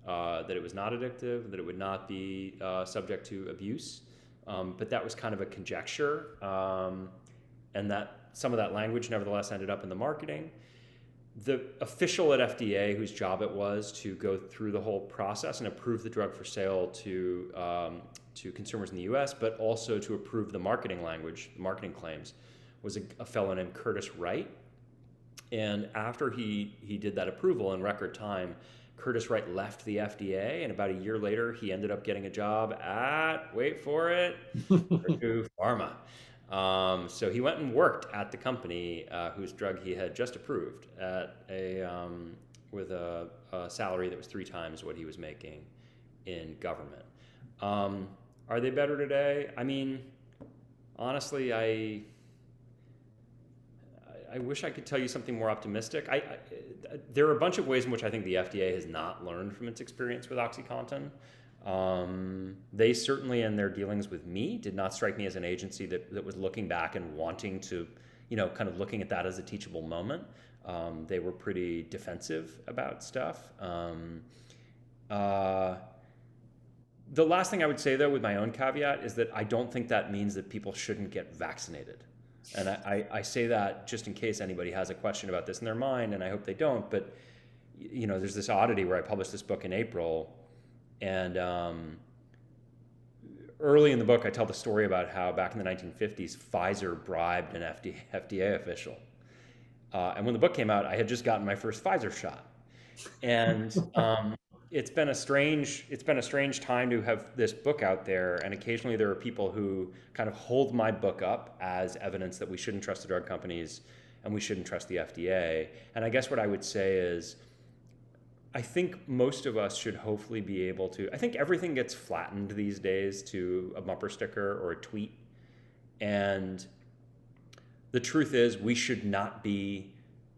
not addictive, that it would not be subject to abuse. But that was kind of a conjecture, and that some of that language nevertheless ended up in the marketing. The official at FDA, whose job it was to go through the whole process and approve the drug for sale to consumers in the U.S., but also to approve the marketing language, the marketing claims, was a fellow named Curtis Wright. And after he did that approval in record time, Curtis Wright left the FDA, and about a year later, he ended up getting a job at, wait for it, Purdue Pharma. So he went and worked at the company whose drug he had just approved with a salary that was 3 times what he was making in government. Are they better today? I mean, honestly, I wish I could tell you something more optimistic. There are a bunch of ways in which I think the FDA has not learned from its experience with Oxycontin. They certainly, in their dealings with me, did not strike me as an agency that was looking back and wanting to, kind of looking at that as a teachable moment. They were pretty defensive about stuff. The last thing I would say, though, with my own caveat, is that I don't think that means that people shouldn't get vaccinated. And I say that just in case anybody has a question about this in their mind, and I hope they don't. But, there's this oddity where I published this book in April, and early in the book, I tell the story about how back in the 1950s, Pfizer bribed an FDA official. And when the book came out, I had just gotten my first Pfizer shot. And it's been a strange time to have this book out there, and occasionally there are people who kind of hold my book up as evidence that we shouldn't trust the drug companies and we shouldn't trust the FDA. And I guess what I would say is, I think most of us should hopefully be able to, I think everything gets flattened these days to a bumper sticker or a tweet. And the truth is, we should not be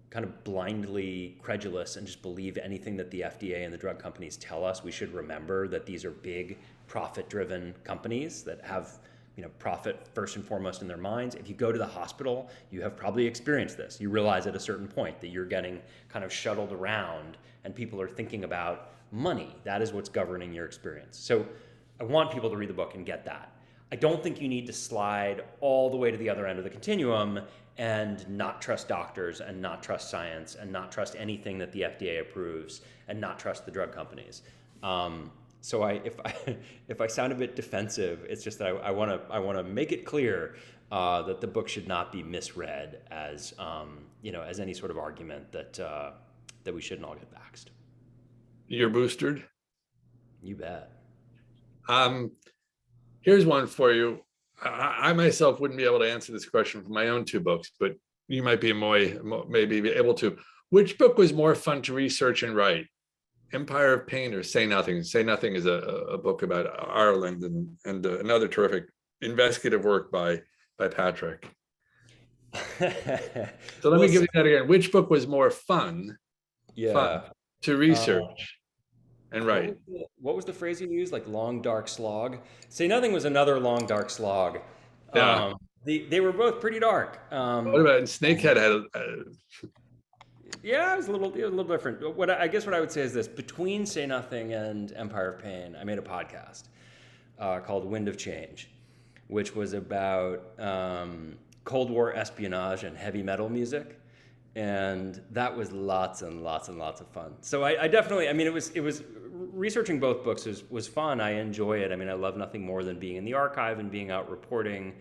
kind of blindly credulous and just believe anything that the FDA and the drug companies tell us. We should remember that these are big, profit-driven companies that have, profit first and foremost in their minds. If you go to the hospital, you have probably experienced this. You realize at a certain point that you're getting kind of shuttled around and people are thinking about money. That is what's governing your experience. So I want people to read the book and get that. I don't think you need to slide all the way to the other end of the continuum and not trust doctors and not trust science and not trust anything that the FDA approves and not trust the drug companies. So if I sound a bit defensive, it's just that I want to make it clear that the book should not be misread as as any sort of argument that we shouldn't all get vaxxed. You're boosted? You bet. Here's one for you. I myself wouldn't be able to answer this question for my own two books, but you might be maybe be able to. Which book was more fun to research and write? Empire of Pain or Say Nothing? Say Nothing is a book about Ireland and another terrific investigative work by Patrick. So let me give you that again. Which book was more fun to research and write? What was the phrase you used? Like long, dark slog? Say Nothing was another long, dark slog. Yeah. They were both pretty dark. What about Snakehead had yeah, it was a little different. I guess what I would say is this: between Say Nothing and Empire of Pain, I made a podcast called Wind of Change, which was about Cold War espionage and heavy metal music, and that was lots and lots and lots of fun. So I definitely, it was researching both books was fun. I enjoy it. I love nothing more than being in the archive and being out reporting.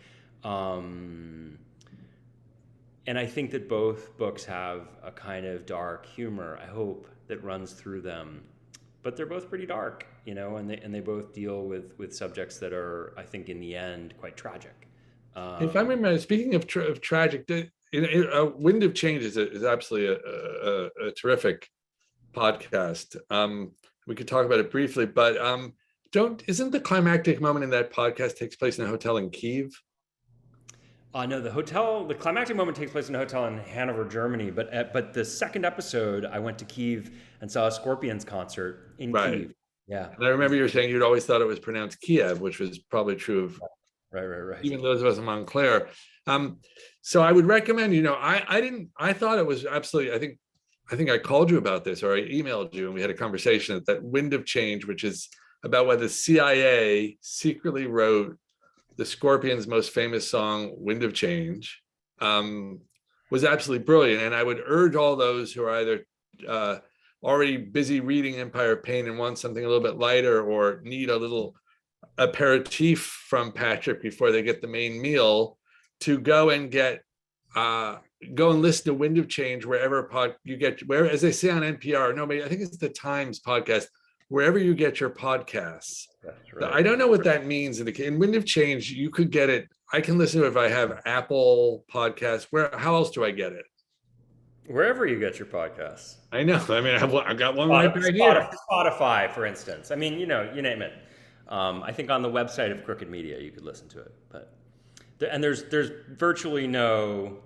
And I think that both books have a kind of dark humor, I hope, that runs through them. But they're both pretty dark, and they both deal with subjects that are, I think, in the end, quite tragic. If I remember, speaking of tragic, Wind of Change is absolutely a terrific podcast. We could talk about it briefly, but isn't the climactic moment in that podcast takes place in a hotel in Kiev? No, the climactic moment takes place in a hotel in Hanover, Germany. But the second episode, I went to Kiev and saw a Scorpions concert in Kiev. Yeah. And I remember you were saying you'd always thought it was pronounced Kiev, which was probably true of right. even those of us in Montclair. So I would recommend, I thought it was absolutely, I think I called you about this, or I emailed you and we had a conversation that Wind of Change, which is about whether the CIA secretly wrote the Scorpions' most famous song, Wind of Change, was absolutely brilliant. And I would urge all those who are either already busy reading Empire of Pain and want something a little bit lighter or need a little aperitif from Patrick before they get the main meal to go and listen to Wind of Change wherever as they say on NPR, I think it's the Times podcast, wherever you get your podcasts. That's right. I don't know what that means. In Wind of Change, you could get it. I can listen to it if I have Apple Podcasts. How else do I get it? Wherever you get your podcasts. I know. I've got one right back here. Spotify, for instance. You name it. I think on the website of Crooked Media you could listen to it, but there's virtually no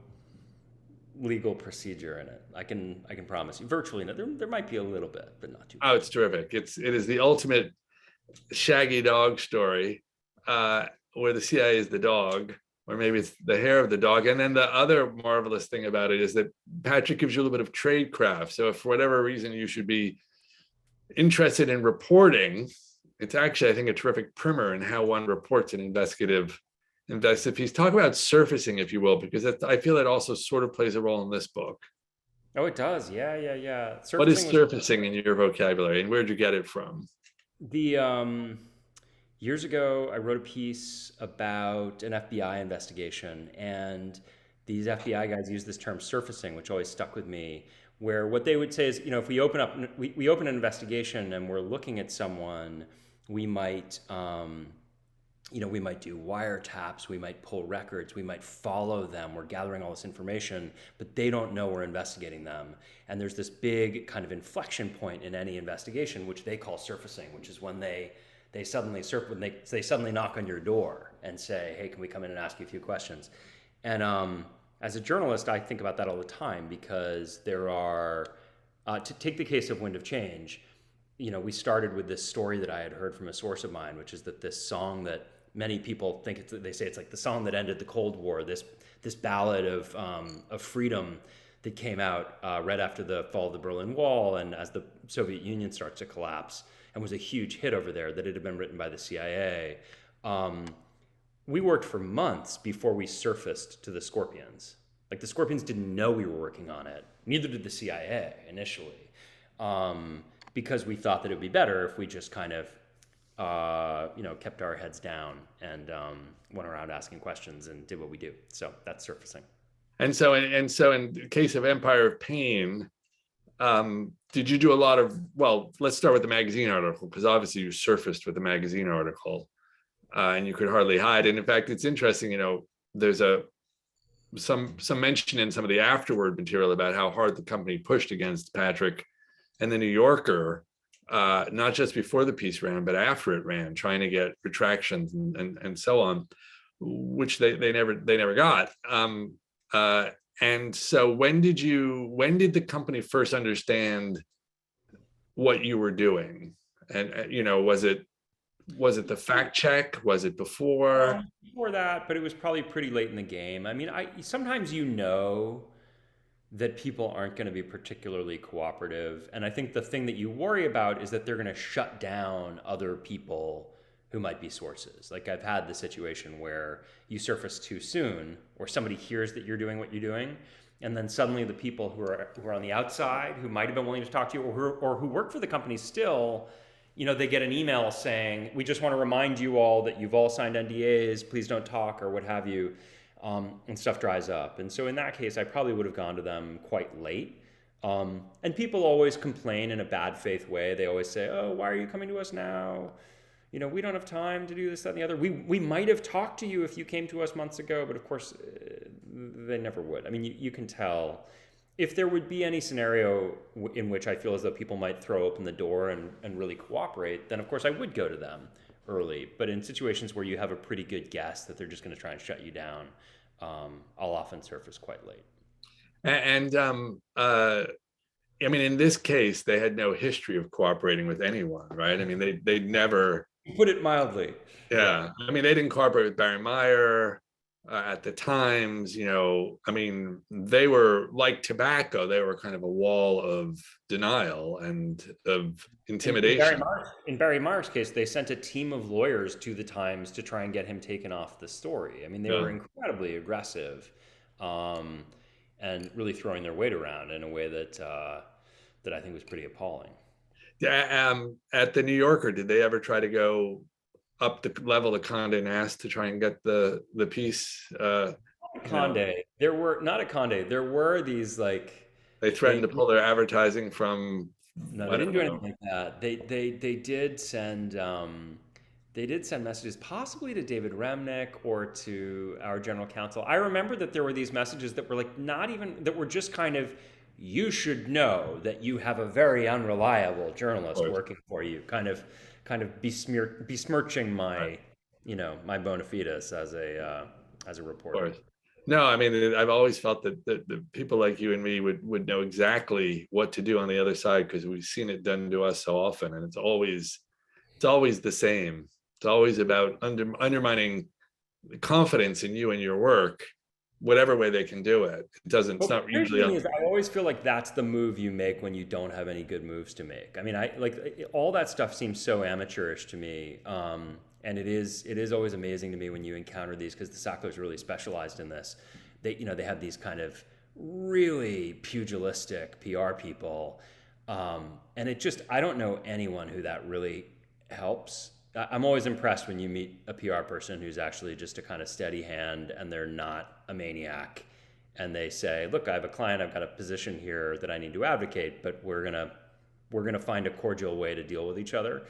legal procedure in it. I can promise you, virtually no. There might be a little bit, but not too much. Oh, it's terrific. It is the ultimate shaggy dog story, where the CIA is the dog, or maybe it's the hair of the dog. And then the other marvelous thing about it is that Patrick gives you a little bit of tradecraft. So if for whatever reason you should be interested in reporting, it's actually, I think, a terrific primer in how one reports an investigative piece. Talk about surfacing, if you will, because I feel it also sort of plays a role in this book. Oh, it does. Yeah. What is surfacing in your vocabulary, and where'd you get it from? The years ago, I wrote a piece about an FBI investigation, and these FBI guys use this term surfacing, which always stuck with me, where what they would say is, if we open an investigation and we're looking at someone, we might, we might do wiretaps, we might pull records, we might follow them, we're gathering all this information, but they don't know we're investigating them. And there's this big kind of inflection point in any investigation, which they call surfacing, which is when they suddenly they suddenly knock on your door and say, hey, can we come in and ask you a few questions? And as a journalist, I think about that all the time, because there are, to take the case of Wind of Change, we started with this story that I had heard from a source of mine, which is that this song that many people think they say it's like the song that ended the Cold War, this ballad of freedom that came out right after the fall of the Berlin Wall and as the Soviet Union starts to collapse, and was a huge hit over there, that it had been written by the CIA. We worked for months before we surfaced to the Scorpions. Like, the Scorpions didn't know we were working on it. Neither did the CIA initially, because we thought that it would be better if we just kind of, kept our heads down and went around asking questions and did what we do. So that's surfacing. And so in the case of Empire of Pain, did you do a lot of, well, let's start with the magazine article, because obviously you surfaced with the magazine article, and you could hardly hide. And in fact, it's interesting, there's some mention in some of the afterward material about how hard the company pushed against Patrick and the New Yorker, not just before the piece ran, but after it ran, trying to get retractions and so on, which they never got. And so when did the company first understand what you were doing? And was it the fact check? Was it before? Before that, but it was probably pretty late in the game. I mean, sometimes that people aren't going to be particularly cooperative. And I think the thing that you worry about is that they're going to shut down other people who might be sources. Like, I've had the situation where you surface too soon, or somebody hears that you're doing what you're doing, and then suddenly the people who are on the outside, who might have been willing to talk to you, or who work for the company still, they get an email saying, we just want to remind you all that you've all signed NDAs, please don't talk, or what have you, and stuff dries up. And so in that case, I probably would have gone to them quite late. And people always complain in a bad faith way. They always say, oh, why are you coming to us now? We don't have time to do this, that, and the other. We might have talked to you if you came to us months ago, but of course, they never would. I mean, you can tell. If there would be any scenario in which I feel as though people might throw open the door and really cooperate, then of course I would go to them early. But in situations where you have a pretty good guess that they're just going to try and shut you down, I'll often surface quite late. And I mean, in this case, they had no history of cooperating with anyone, right? I mean, they never. Put it mildly. Yeah. I mean, they didn't cooperate with Barry Meyer at the Times, I mean, they were like tobacco. They were kind of a wall of denial and of intimidation. In Barry Meyer's case, they sent a team of lawyers to the Times to try and get him taken off the story. I mean, they were incredibly aggressive, and really throwing their weight around in a way that I think was pretty appalling. Yeah. At the New Yorker, did they ever try to go up the level of Condé Nast to try and get the piece? Condé, there were these, like, they threatened to pull their advertising from. No, they didn't do anything like that. They did send messages, possibly to David Remnick or to our general counsel. I remember that there were these messages that were like that were just kind of, you should know that you have a very unreliable journalist course. working for you, kind of besmirching my, my bona fides as a reporter. Course. No, I mean, I've always felt that the people like you and me would know exactly what to do on the other side, because we've seen it done to us so often, and it's always the same. It's always about undermining the confidence in you and your work, whatever way they can do it. It doesn't. It's Well, not here's the usually. thing is, I always feel like that's the move you make when you don't have any good moves to make. I mean, I like all that stuff seems so amateurish to me, and it is always amazing to me when you encounter these, because the Sacklers really specialized in this. They have these kind of really pugilistic PR people, and I don't know anyone who that really helps. I'm always impressed when you meet a PR person who's actually just a kind of steady hand, and they're not a maniac, and they say, look, I have a client, I've got a position here that I need to advocate, but we're gonna find a cordial way to deal with each other.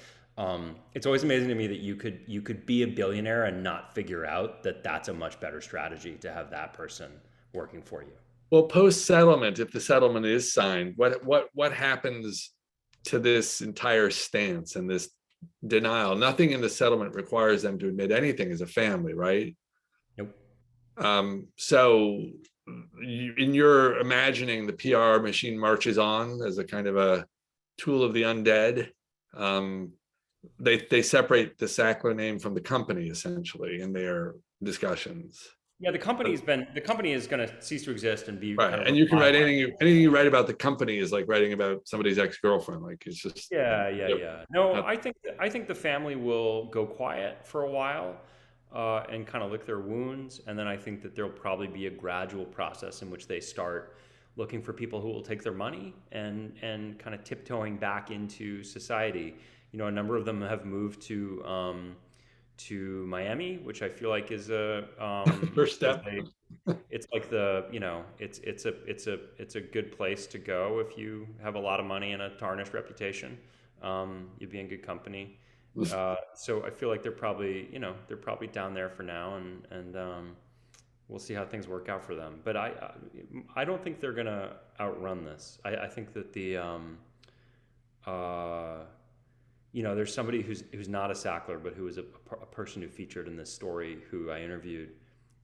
It's always amazing to me that you could be a billionaire and not figure out that that's a much better strategy to have that person working for you. Well, post settlement, if the settlement is signed, what happens to this entire stance and this denial? Nothing in the settlement requires them to admit anything as a family, right? Nope. So in your imagining, the PR machine marches on as a kind of a tool of the undead. They separate the Sackler name from the company essentially in their discussions. Yeah, the company is going to cease to exist and be Right, kind of and you can write anything you write about the company is like writing about somebody's ex-girlfriend. Like, it's just Yeah. No, I think the family will go quiet for a while, and kind of lick their wounds, and then I think that there'll probably be a gradual process in which they start looking for people who will take their money and kind of tiptoeing back into society. A number of them have moved to Miami, which I feel like is a first step. it's like it's a good place to go if you have a lot of money and a tarnished reputation. You'd be in good company. So I feel like they're probably down there for now, and we'll see how things work out for them. But I don't think they're gonna outrun this. I think that there's somebody who's not a Sackler, but who was a person who featured in this story, who I interviewed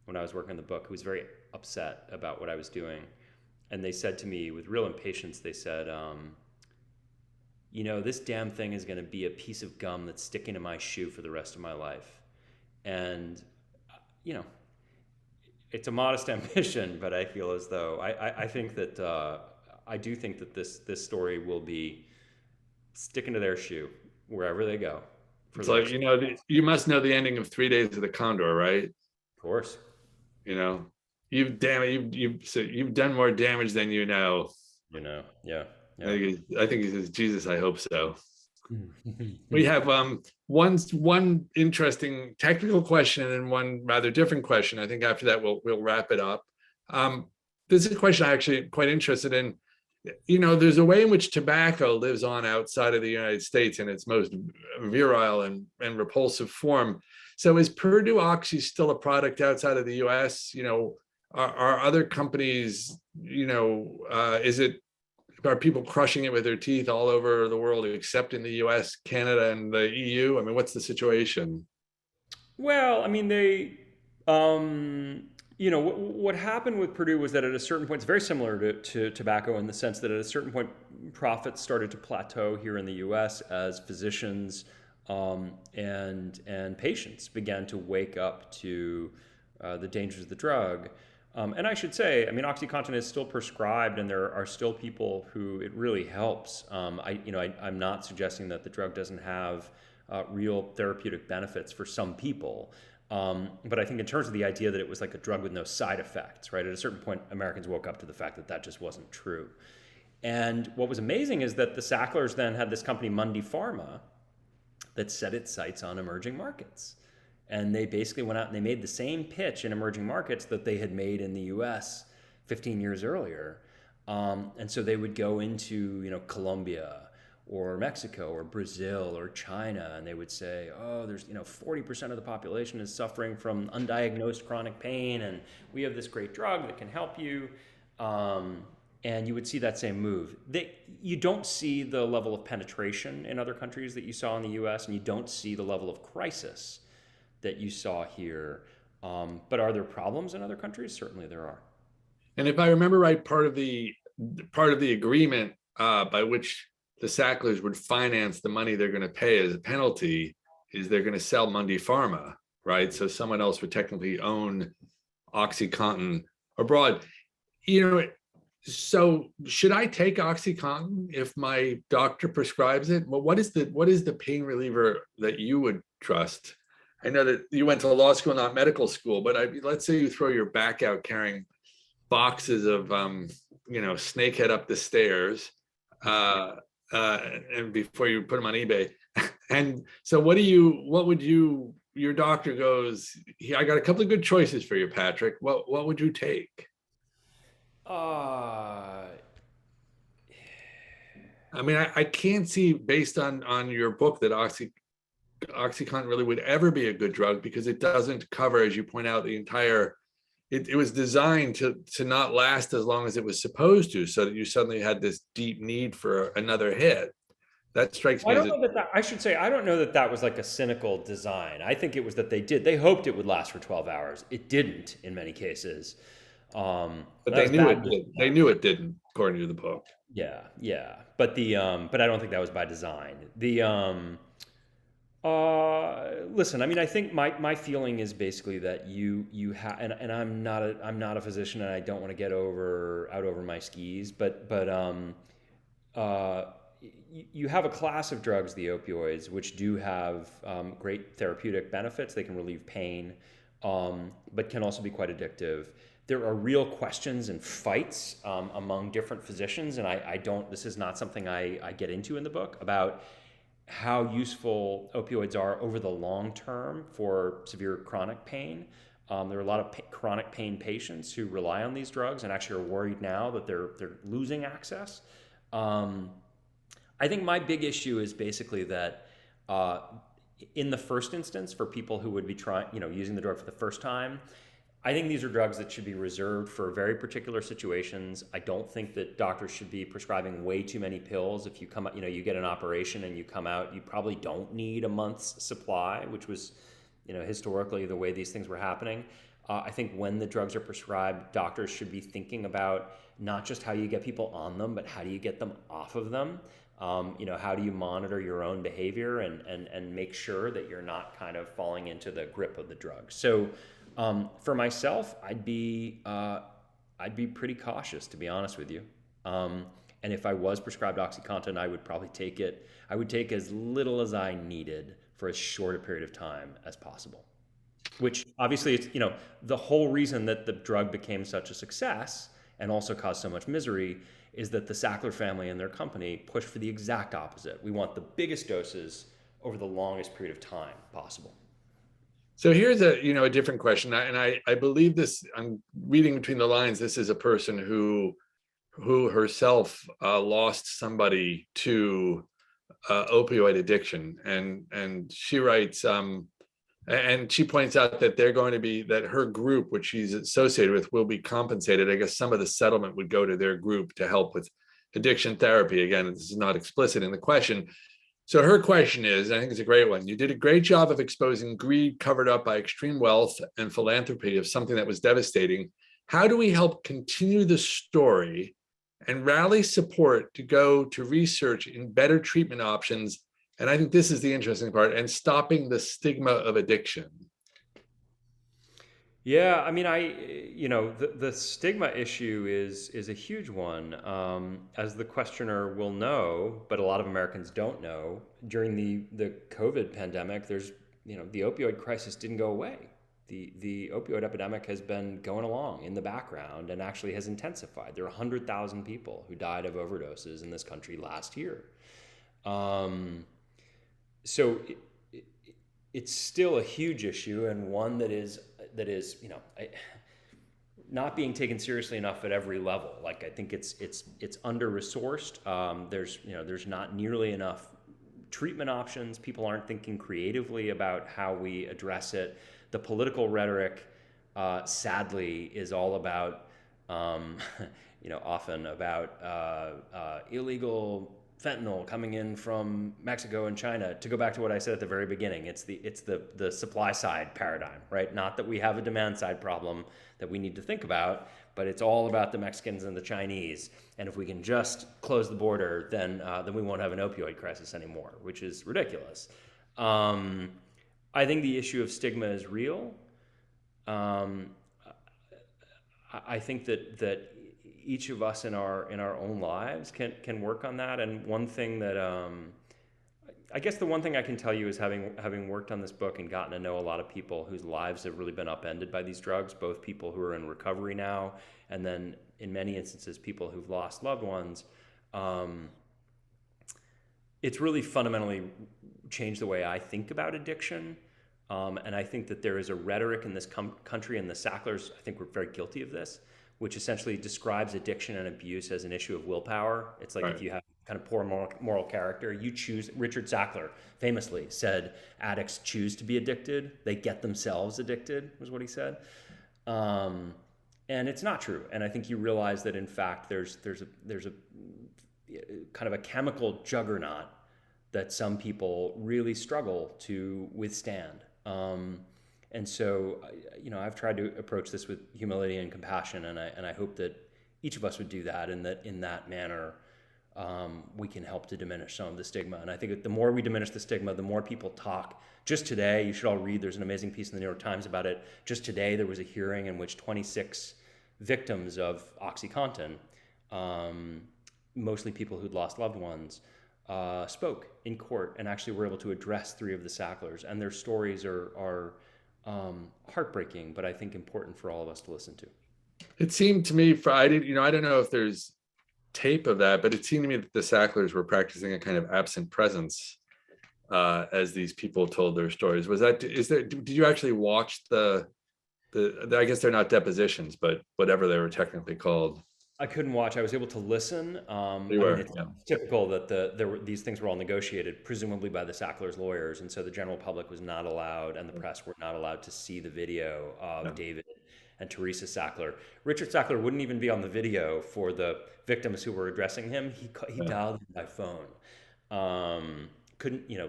when I was working on the book, who was very upset about what I was doing. And they said to me with real impatience, they said, this damn thing is going to be a piece of gum that's sticking to my shoe for the rest of my life. And, it's a modest ambition, but I feel as though I think that I do think that this story will be sticking to their shoe wherever they go. It's like, you must know the ending of 3 Days of the Condor, right? Of course. You've done more damage than you know. Yeah. I think he says, Jesus, I hope so. We have one interesting technical question and one rather different question. I think after that we'll wrap it up. This is a question I'm actually quite interested in. There's a way in which tobacco lives on outside of the United States in its most virile and repulsive form. So is Purdue Oxy still a product outside of the US? Are other companies, are people crushing it with their teeth all over the world except in the US, Canada, and the EU? I mean, what's the situation? Well, I mean, what happened with Purdue was that at a certain point, it's very similar to tobacco in the sense that at a certain point, profits started to plateau here in the US as physicians and patients began to wake up to the dangers of the drug. And I should say, I mean, Oxycontin is still prescribed, and there are still people who it really helps. I'm not suggesting that the drug doesn't have real therapeutic benefits for some people. But I think in terms of the idea that it was like a drug with no side effects, right? At a certain point, Americans woke up to the fact that just wasn't true. And what was amazing is that the Sacklers then had this company, Mundy Pharma, that set its sights on emerging markets. And they basically went out and they made the same pitch in emerging markets that they had made in the US 15 years earlier. And so they would go into, Colombia or Mexico or Brazil or China, and they would say, oh, there's 40% of the population is suffering from undiagnosed chronic pain, and we have this great drug that can help you. and you would see that same move. You don't see the level of penetration in other countries that you saw in the US, and you don't see the level of crisis that you saw here. But are there problems in other countries? Certainly there are. And if I remember right, part of the agreement by which the Sacklers would finance the money they're going to pay as a penalty is they're going to sell Mundy Pharma, right? So someone else would technically own Oxycontin abroad. So should I take Oxycontin if my doctor prescribes it? Well, what is the pain reliever that you would trust? I know that you went to law school, not medical school, but let's say you throw your back out carrying boxes of snakehead up the stairs, and before you put them on eBay. And so your doctor goes, I got a couple of good choices for you, Patrick. What would you take? I mean, I can't see, based on your book, that Oxycontin really would ever be a good drug, because it doesn't cover, as you point out, the entire. It was designed to not last as long as it was supposed to, so that you suddenly had this deep need for another hit. That strikes me. I don't know that was like a cynical design. I think it was that they hoped it would last for 12 hours. It didn't in many cases. But they knew it did. They knew it didn't, according to the book. Yeah. But but I don't think that was by design. Listen, I mean, I think my feeling is basically that you have, and I'm not a physician, and I don't want to get out over my skis, but you have a class of drugs, the opioids, which do have great therapeutic benefits. They can relieve pain, but can also be quite addictive. There are real questions and fights among different physicians, and this is not something I get into in the book, about how useful opioids are over the long term for severe chronic pain. There are a lot of chronic pain patients who rely on these drugs and actually are worried now that they're losing access. I think my big issue is basically that in the first instance, for people who would be using the drug for the first time, I think these are drugs that should be reserved for very particular situations. I don't think that doctors should be prescribing way too many pills. If you come out, you get an operation and you come out, you probably don't need a month's supply, which was, historically the way these things were happening. I think when the drugs are prescribed, doctors should be thinking about not just how you get people on them, but how do you get them off of them? How do you monitor your own behavior and make sure that you're not kind of falling into the grip of the drug? So for myself, I'd be pretty cautious, to be honest with you. And if I was prescribed Oxycontin, I would probably take it. I would take as little as I needed for as short a period of time as possible. Which obviously, it's the whole reason that the drug became such a success and also caused so much misery is that the Sackler family and their company pushed for the exact opposite. We want the biggest doses over the longest period of time possible. So here's a different question, and I believe this. I'm reading between the lines. This is a person who herself lost somebody to opioid addiction, and she writes, and she points out that that her group, which she's associated with, will be compensated. I guess some of the settlement would go to their group to help with addiction therapy. Again, this is not explicit in the question. So her question is, I think it's a great one. You did a great job of exposing greed covered up by extreme wealth and philanthropy of something that was devastating. How do we help continue the story and rally support to go to research in better treatment options? And I think this is the interesting part, and stopping the stigma of addiction. Yeah, I mean, the stigma issue is a huge one. As the questioner will know, but a lot of Americans don't know, during the COVID pandemic, the opioid crisis didn't go away. The opioid epidemic has been going along in the background and actually has intensified. There are 100,000 people who died of overdoses in this country last year. So it's still a huge issue, and one that is not being taken seriously enough at every level. Like, I think it's under-resourced. There's not nearly enough treatment options. People aren't thinking creatively about how we address it. The political rhetoric, sadly, is all about often about illegal fentanyl coming in from Mexico and China. To go back to what I said at the very beginning, it's the supply side paradigm, right? Not that we have a demand side problem that we need to think about, but it's all about the Mexicans and the Chinese. And if we can just close the border, then we won't have an opioid crisis anymore, which is ridiculous. I think the issue of stigma is real. I think that each of us in our own lives can work on that. And one thing that I guess the one thing I can tell you is having worked on this book and gotten to know a lot of people whose lives have really been upended by these drugs, both people who are in recovery now, and then in many instances people who've lost loved ones. It's really fundamentally changed the way I think about addiction. And I think that there is a rhetoric in this country, and the Sacklers, I think, we're very guilty of this, which essentially describes addiction and abuse as an issue of willpower. It's like, if you have kind of poor moral character, you choose. Richard Sackler famously said, addicts choose to be addicted. They get themselves addicted, was what he said. And it's not true. And I think you realize that, in fact, there's a kind of a chemical juggernaut that some people really struggle to withstand. And so, I've tried to approach this with humility and compassion, and I hope that each of us would do that, and that in that manner, we can help to diminish some of the stigma. And I think that the more we diminish the stigma, the more people talk. Just today, you should all read, there's an amazing piece in the New York Times about it. Just today, there was a hearing in which 26 victims of Oxycontin, mostly people who'd lost loved ones, spoke in court and actually were able to address 3 of the Sacklers. And their stories are heartbreaking, but I think important for all of us to listen to. It seemed to me, I don't know if there's tape of that, but it seemed to me that the Sacklers were practicing a kind of absent presence as these people told their stories. Did you actually watch the I guess they're not depositions, but whatever they were technically called? I couldn't watch. I was able to listen. It's typical that these things were all negotiated, presumably by the Sacklers' lawyers, and so the general public was not allowed, and the press were not allowed to see the video of David and Teresa Sackler. Richard Sackler wouldn't even be on the video for the victims who were addressing him. He dialed in by phone.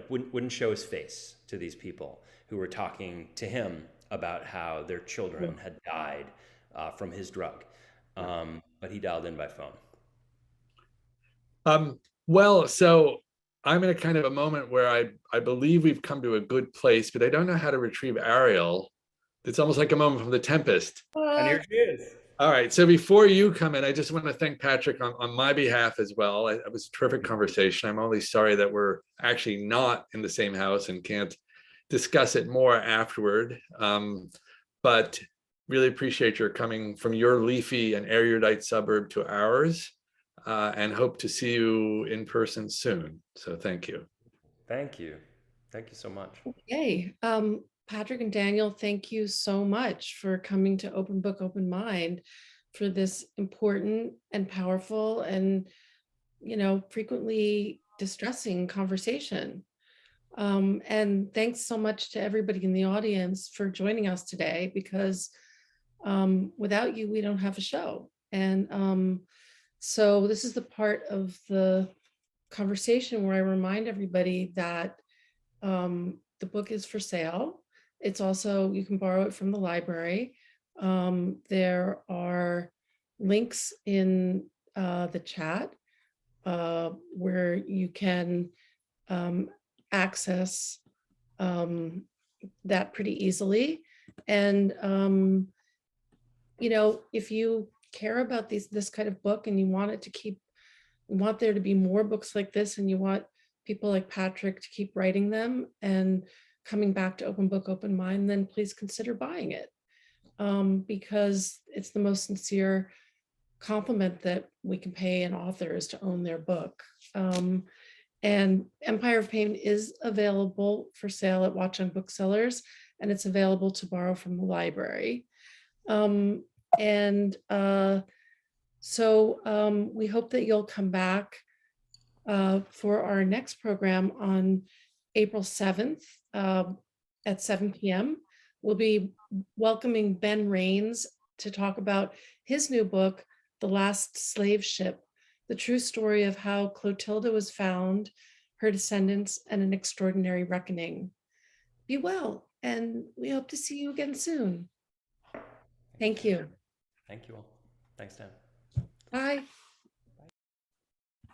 Wouldn't show his face to these people who were talking to him about how their children had died from his drug. But he dialed in by phone. So I'm in a kind of a moment where I believe we've come to a good place, but I don't know how to retrieve Ariel. It's almost like a moment from The Tempest. And here she is. All right. So before you come in, I just want to thank Patrick on my behalf as well. It was a terrific conversation. I'm only sorry that we're actually not in the same house and can't discuss it more afterward. But really appreciate your coming from your leafy and erudite suburb to ours, and hope to see you in person soon. So thank you. Thank you. Thank you so much. Yay. Patrick and Daniel, thank you so much for coming to Open Book, Open Mind for this important and powerful and, frequently distressing conversation. And thanks so much to everybody in the audience for joining us today, because without you, we don't have a show. And so this is the part of the conversation where I remind everybody that the book is for sale. It's also, you can borrow it from the library. There are links in the chat where you can access that pretty easily. And if you care about this kind of book and you want there to be more books like this, and you want people like Patrick to keep writing them and coming back to Open Book, Open Mind, then please consider buying it, because it's the most sincere compliment that we can pay an author, is to own their book. And Empire of Pain is available for sale at Watch on Booksellers, and it's available to borrow from the library. So we hope that you'll come back for our next program on April 7th at 7 p.m. We'll be welcoming Ben Raines to talk about his new book, The Last Slave Ship, the true story of how Clotilda was found, her descendants, and an extraordinary reckoning. Be well, and we hope to see you again soon. Thank you. Thank you all. Thanks, Dan. Bye.